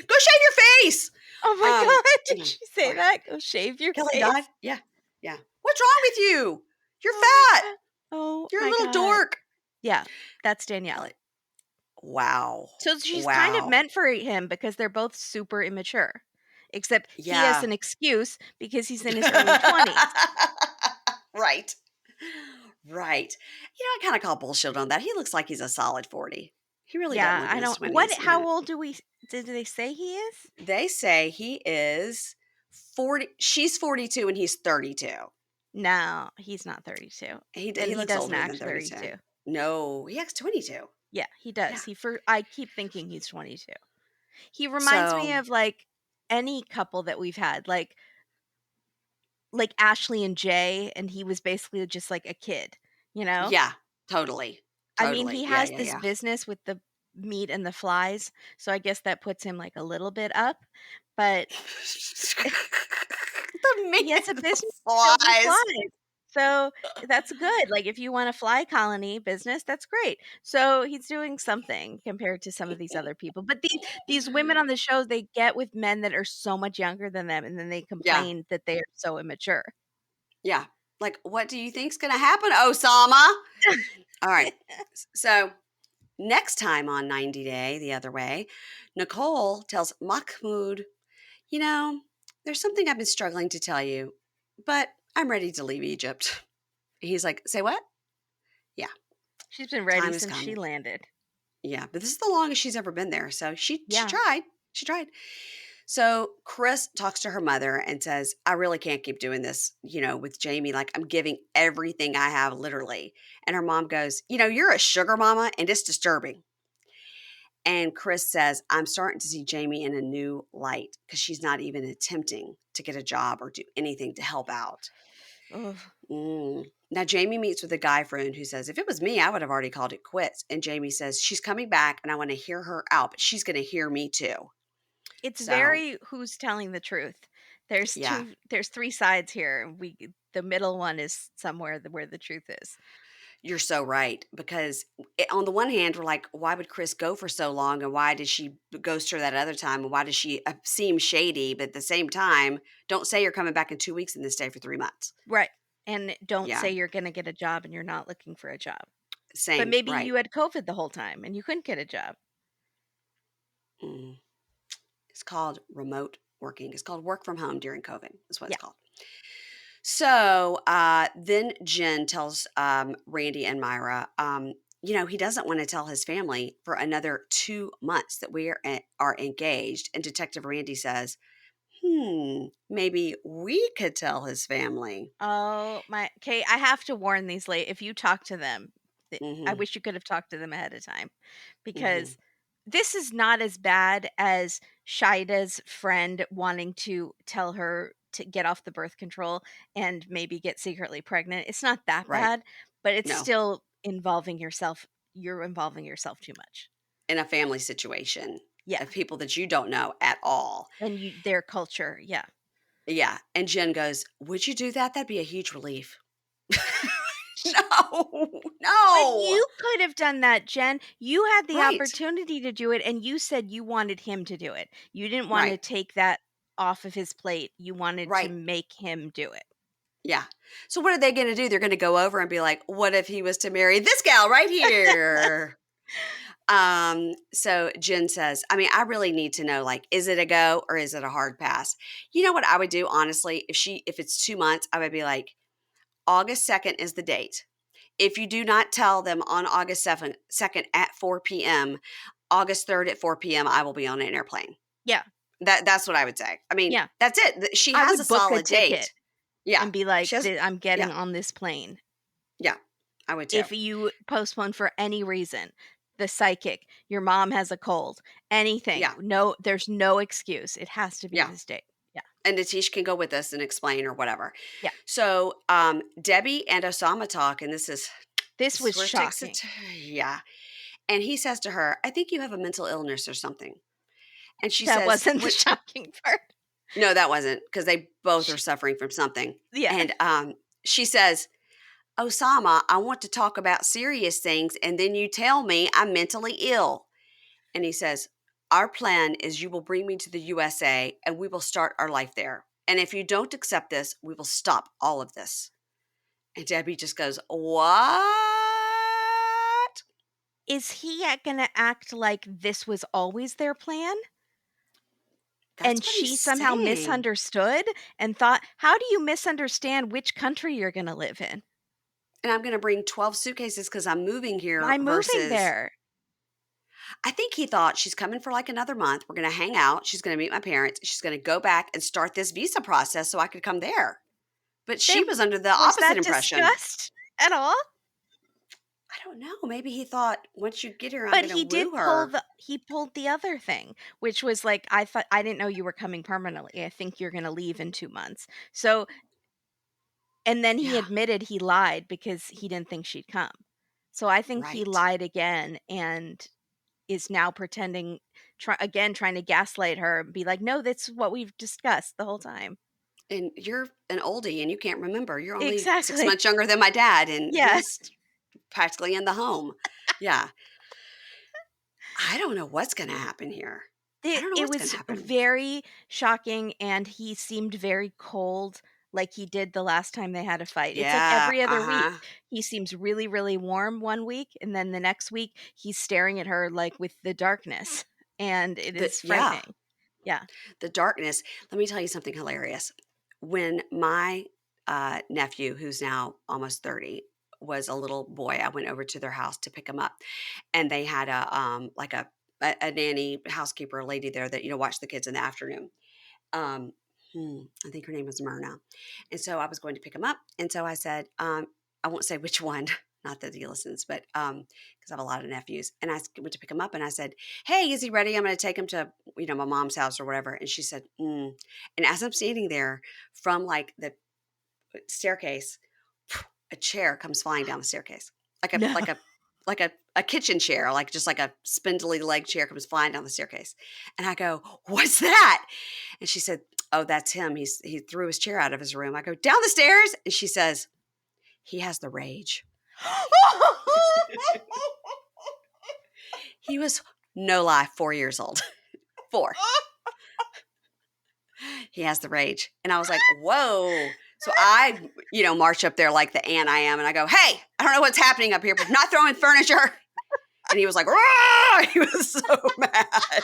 Go shave your face. Oh my god, did Anyway, she say sorry. that? Go shave your Kelly Dodd? face? Yeah. Yeah. What's wrong with you? You're Oh my fat. god. Oh You're a my little god. dork. Yeah, that's Daniele. Kelly. Wow. So she's kind of Wow. meant for him because they're both super immature. Except he has Yeah. an excuse because he's in his early 20s. Right. Right. I kind of call bullshit on that. He looks like he's a solid 40. He really doesn't Yeah, look in I his don't what 20s. how old did they say he is? They say he is 40. She's 42 and he's 32. No, he's not 32. And He he looks doesn't older than act 32. 32. No, he acts 22. Yeah, he Yeah. does. I keep thinking he's 22. He reminds me So, of like any couple that we've had, like Ashley and Jay, and he was basically just like a kid, you know? yeah, totally. I mean, he Totally. Yeah, has yeah, this yeah. business with the meat and the flies, so I guess that puts him like a little bit up, but The he has meat a and the business filled with flies. flies. So that's good. Like if you want a fly colony business, that's great. So he's doing something compared to some of these other people. But these women on the show, they get with men that are so much younger than them, and then they Yeah, complain that they are so immature. yeah. Like, what do you think's going to happen, Oussama? All right. So, next time on 90 Day, the other way, Nicole tells Mahmoud, you know, there's something I've been struggling to tell you, but I'm ready to leave Egypt. He's like, say what? Yeah, She's been ready time has since she come. landed. Yeah, but this is the longest she's ever been there. So she Yeah. tried. She tried. So Kris talks to her mother and says, I really can't keep doing this, with Jeymi. Like, I'm giving everything I have, literally. And her mom goes, you're a sugar mama and it's disturbing. And Kris says, I'm starting to see Jeymi in a new light because she's not even attempting to get a job or do anything to help out. Ugh. Now, Jeymi meets with a guy friend who says, if it was me, I would have already called it quits. And Jeymi says, she's coming back and I want to hear her out, but she's going to hear me too. It's So, very who's telling the truth. yeah, There's three sides here. The middle one is somewhere where the truth is. you're so right. Because on the one hand, we're like, why would Kris go for so long? And why did she ghost her that other time? And why does she seem shady? But at the same time, don't say you're coming back in 2 weeks and then stay for 3 months. Right. And don't Yeah, say you're going to get a job and you're not looking for a job. But same, maybe right. you had COVID the whole time and you couldn't get a job. Mm. It's called remote working. It's called work from home during COVID. That's what Yeah. it's called. So then Jen tells Randi and Myra, he doesn't want to tell his family for another 2 months that are engaged. And Detective Randi says, maybe we could tell his family. Oh my. Okay, I have to warn these if you talk to them, I Mm-hmm, wish you could have talked to them ahead of time mm-hmm. because this is not as bad as Shida's friend wanting to tell her to get off the birth control and maybe get secretly pregnant. It's not that Right. bad, but it's No, still involving yourself. You're involving yourself too much. in a family situation Yeah. of people that you don't know at all. And their culture. Yeah. Yeah. And Jen goes, would you do that? That'd be a huge relief. No, But no. you could have done that, Jen. You had the Right, opportunity to do it, and you said you wanted him to do it. You didn't want to right, take that off of his plate. You wanted to right. make him do it. Yeah. So what are they going to do? They're going to go over and be like, what if he was to marry this gal right here? So Jen says, I mean, I really need to know, like, is it a go or is it a hard pass? You know what I would do, honestly, if it's 2 months, I would be like, August 2nd is the date. If you do not tell them on August 2nd at 4 p.m., August 3rd at 4 p.m., I will be on an airplane. Yeah. That's what I would say. I mean, Yeah. that's it. She I has a would book a solid ticket date. Yeah. and be like, She has I'm yeah. getting on this plane. Yeah. I would too. If you postpone for any reason, the psychic, your mom has a cold, anything, Yeah. no, there's no excuse. It has to be Yeah. this date. Yeah. And Natish can go with us and explain or whatever. Yeah. So, Debbie and Oussama talk, and This this is was where it takes shocking. it. Yeah. And he says to her, I think you have a mental illness or something. And she That says, wasn't the what? shocking part. No, that wasn't, because they both are Sh suffering from something. Yeah. And she says, Oussama, I want to talk about serious things, and then you tell me I'm mentally ill. And he says, our plan is you will bring me to the USA and we will start our life there. And if you don't accept this, we will stop all of this. And Debbie just goes, what? Is he gonna act like this was always their plan? That's And what she he's somehow saying. misunderstood and thought, how do you misunderstand which country you're gonna live in? And I'm going to bring 12 suitcases because I'm moving here I'm moving versus there. I think he thought she's coming for like another month. We're going to hang out. She's going to meet my parents. She's going to go back and start this visa process so I could come there. But she There was under the was opposite that impression. discussed at all? I don't know. Maybe he thought once you get here, I'm But going to woo her. he pulled the other thing, which was like, I didn't know you were coming permanently. I think you're gonna leave in 2 months. So, and then he Yeah, admitted he lied because he didn't think she'd come. So I think he right. lied again and is now pretending, trying to gaslight her and be like, no, that's what we've discussed the whole time. And you're an oldie and you can't remember. You're only 6 Exactly. months younger than my dad, and Yeah. he's practically in the home. Yeah. I don't know what's going to happen here. I don't know It what's going to was happen. very shocking, and he seemed very cold, like he did the last time they had a fight. It's like Yeah. every other week, Uh-huh. he seems really, really warm one week, and then the next week, he's staring at her, like, with the darkness, and it is Yeah. frightening. Yeah. The darkness. Let me tell you something hilarious. When my nephew, who's now almost 30, was a little boy, I went over to their house to pick him up, and they had a nanny housekeeper lady there that watched the kids in the afternoon. Um, I think her name was Myrna, and so I was going to pick him up, and so I said, I won't say which one. Not that he listens, but because I have a lot of nephews, and went to pick him up, and I said, "Hey, is he ready? I'm going to take him to my mom's house or whatever." And she said, And as I'm standing there, from like the staircase, a chair comes flying down the staircase, like a No. like a like a kitchen chair, like just like a spindly leg chair comes flying down the staircase. And I go, "What's that?" And she said, "Oh, that's him. He threw his chair out of his room." I go, "Down the stairs?" And she says, "He has the rage." He was, no lie, 4 years old. 4. He has the rage. And I was like, whoa. So I, march up there like the ant I am, and I go, "Hey, I don't know what's happening up here, but I'm not throwing furniture." And he was like, "Roar!" He was so mad. That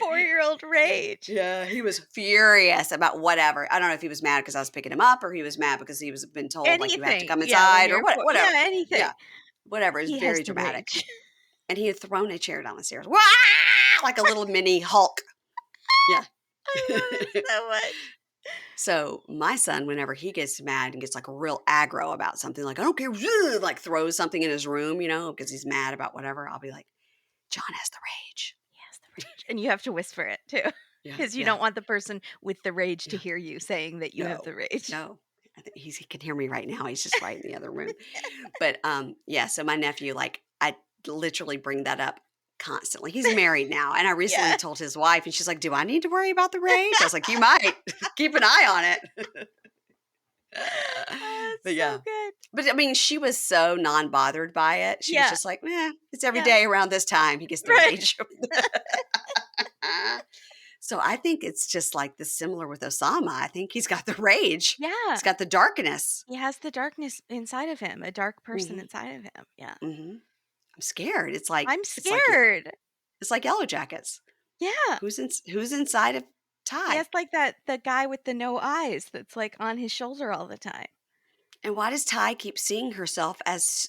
4-year-old rage. Yeah, he was furious about whatever. I don't know if he was mad because I was picking him up, or he was mad because he was been told, like, you have to Anything. come Yeah, when inside, or you're whatever. anything. Yeah, whatever. It was He has very the dramatic. rage. And he had thrown a chair down the stairs. Wah! Like a little mini Hulk. Yeah. I love it so much. So my son, whenever he gets mad and gets like real aggro about something, like, I don't care, like throws something in his room, because he's mad about whatever, I'll be like, John has the rage. He has the rage. And you have to whisper it too, Yeah, because you yeah, don't want the person with the rage to yeah. hear you saying that you have No, the rage. no. I think he can hear me right now. He's just right in the other room. But yeah, so my nephew, like, I literally bring that up constantly. He's married now. And I recently Yeah. told his wife, and she's like, "Do I need to worry about the rage?" I was like, "You might. Keep an eye on it." Oh, But it's so yeah. good. But I mean, she was so non-bothered by it. She was Yeah, just like, it's every yeah. day around this time he gets the Right. rage. So I think it's just like this similar with Oussama. I think he's got the rage. Yeah. He's got the darkness. He has the darkness inside of him, a dark person Hmm. inside of him. Yeah. Hmm. I'm scared. I'm it's like scared. it's like Yellow Jackets. Yeah. Who's inside of He Ty? has like the guy with the no eyes that's like on his shoulder all the time. And why does Ty keep seeing herself as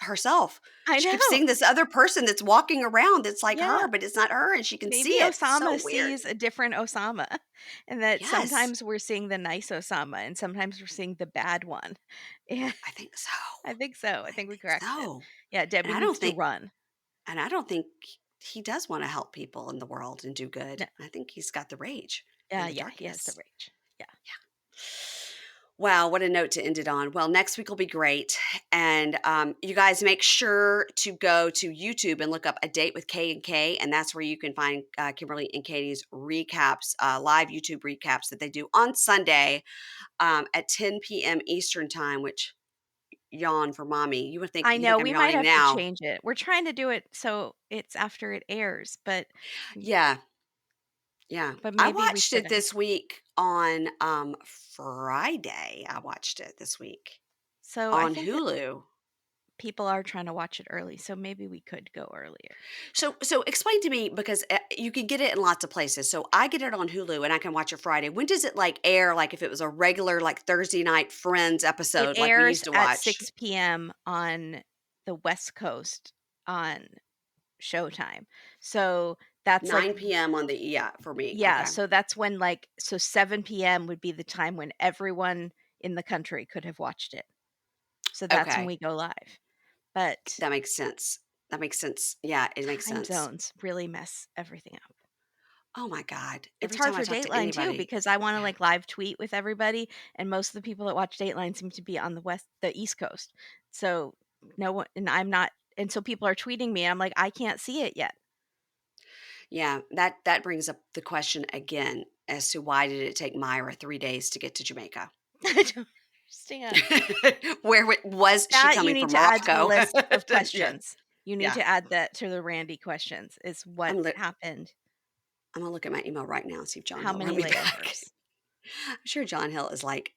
herself? I She keeps know. seeing this other person that's walking around that's like Yeah. her, but it's not her, and she can Maybe see it. It's so Oussama weird. sees a different Oussama, and that Yes, sometimes we're seeing the nice Oussama, and sometimes we're seeing the bad one. Yeah, I think so. I think so. I I think we think cracked it. so. Yeah, And Debbie I needs don't to think run. and I don't think he does wanna help people in the world and do No, good. I think he's got the rage and the yeah, he has the darkness. rage. Yeah. Wow, what a note to end it on. Well, next week will be great. And you guys make sure to go to YouTube and look up A Date with K and K. And that's where you can find Kimberly and Katie's recaps, live YouTube recaps that they do on Sunday at 10 p.m. Eastern time, which yawn for mommy. I You know, think I'm we might yawning have to now. change it. We're trying to do it so it's after it airs, Yeah, yeah. I maybe we watched it shouldn't. this week on Friday. I watched it this week So I on think that Hulu. people are trying to watch it early, so maybe we could go earlier. So explain to me because you can get it in lots of places. So I get it on Hulu and I can watch it Friday. When does it like air? Like if it was a regular like Thursday night Friends It episode like we airs used to at watch, 6 p.m. on the West Coast on Showtime. So that's like 9 p.m. on the for me. yeah, Okay. so that's when so 7 p.m. would be the time when everyone in the country could have watched it. So that's when Okay. we go live. But That makes sense. That makes sense. Yeah, it makes time sense. zones really mess everything up. Oh my God. It's Every hard time I for talk to Dateline too anybody, because I wanna, like, live tweet with everybody, and most of the people that watch Dateline seem to be on the East Coast. So, no one and I'm not and so people are tweeting me, and I'm like, "I can't see it yet." yeah, that brings up the question again as to why did it take Myra 3 days to get to Jamaica? I don't understand. Was she That you coming need from to add to the Morocco? list of Yeah. questions. You need Yeah. to add that to the Randi questions, is what I'm happened, I'm gonna look at my email right now and see if John how Hill wrote many me back. layovers. I'm sure John Hill is like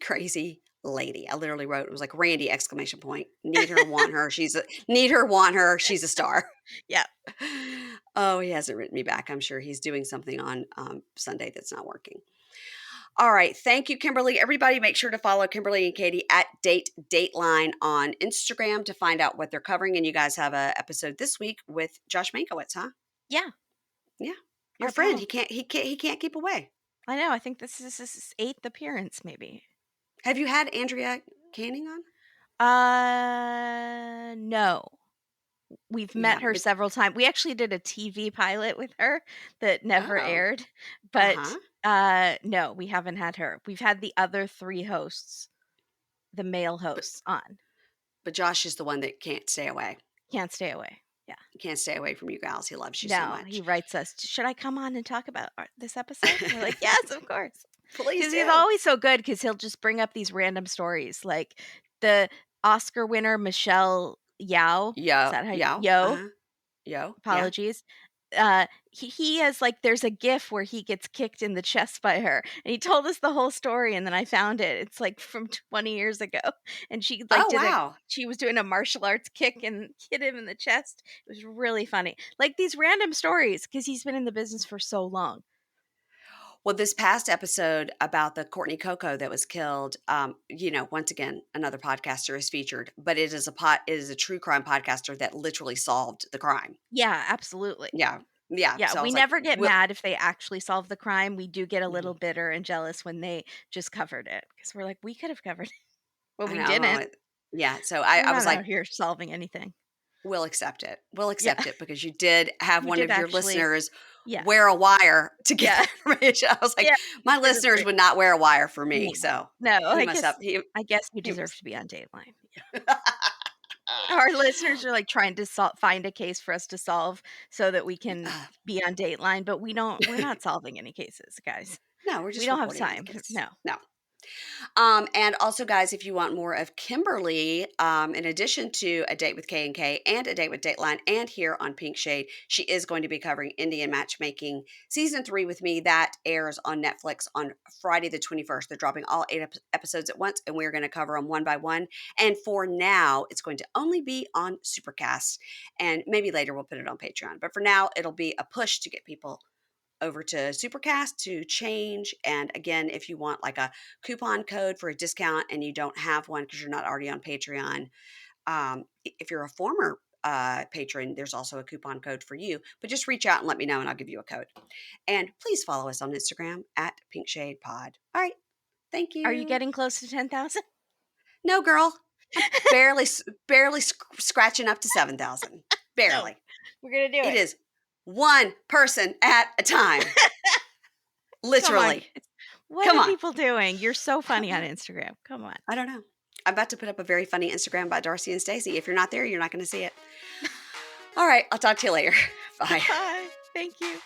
crazy lady. I literally wrote it was like Randy exclamation point. Need her, want her. Need her, want her. She's a star. Yeah. Oh, he hasn't written me back. I'm sure he's doing something on Sunday that's not working. All right. Thank you, Kimberly. Everybody make sure to follow Kimberly and Katie at Dateline on Instagram to find out what they're covering. And you guys have a episode this week with Josh Mankiewicz, huh? Yeah, Yeah. Your our friend. pal. He can't keep away. I know, I think this is his 8th appearance maybe. Have you had Andrea Canning on? No. We've You met haven't, her but several times. We actually did a TV pilot with her that never oh, aired, but, uh-huh. no, we haven't had her. We've had the other 3 hosts, the male But hosts on. but Josh is the one that can't stay away. Can't stay away. Yeah. He can't stay away from you gals. He loves you so No, he much. writes us, "Should I come on and talk about this episode?" We're like, "Yes, of course." Please Because he's do. always so good. Because 'cause he'll just bring up these random stories, like the Oscar winner, Michelle Yao. Is Yo, that how yo, Yo? uh-huh. Yo, yeah. Apologies. He has, like there's a GIF where he gets kicked in the chest by her, and he told us the whole story, and then I found it. It's, like, from 20 years ago, and Oh, wow. she was doing a martial arts kick and hit him in the chest. It was really funny. Like, these random stories, because 'cause he's been in the business for so long. Well, this past episode about the Courtney Coco that was killed, once again, another podcaster is featured, but it is a true crime podcaster that literally solved the crime. Yeah, absolutely. Yeah. Yeah. Yeah, So I we was like, never get mad if they actually solve the crime. We do get a Mhm. little bitter and jealous when they just covered it, because 'cause we're like, "We could have covered it." But I we know. I'm didn't. yeah. So We're I not was like, out here solving anything. we'll accept it. We'll Yeah. accept it because you did have We one did of your actually listeners yeah. wear a wire to get Yeah. that information. I was like, Yeah. my For the listeners free. would not wear a wire for No. me. So No, he must have, I guess you he deserve must. to be on Dateline. Yeah. Our listeners are, like, trying to find a case for us to solve so that we can be on Dateline, but we're not solving any cases, guys. No, we're We just don't have reporting on the time. case. No. No. And also, guys, if you want more of Kimberly, in addition to A Date with K and K and A Date with Dateline, and here on Pink Shade, she is going to be covering Indian Matchmaking season 3 with me. That airs on Netflix on Friday the 21st. They're dropping all 8 episodes at once, and we're going to cover them one by one. And for now, it's going to only be on Supercast, and maybe later we'll put it on Patreon. But for now, it'll be a push to get people over to Supercast to change. And again, if you want like a coupon code for a discount and you don't have one because you're not already on Patreon, if you're a former patron, there's also a coupon code for you. But just reach out and let me know, and I'll give you a code. And please follow us on Instagram at Pink Shade Pod. All right. Thank Are you you. getting close to 10,000? No, girl. I'm barely scratching up to 7,000. No, Barely. we're gonna do It it. is one person at a time. Come on. Literally. What Come are on. people doing? You're so I don't funny on know. Instagram. Come on. I don't know. I'm about to put up a very funny Instagram by Darcy and Stacy. If you're not there, you're not going to see it. All right. I'll talk to you later. Bye. Bye. Thank you.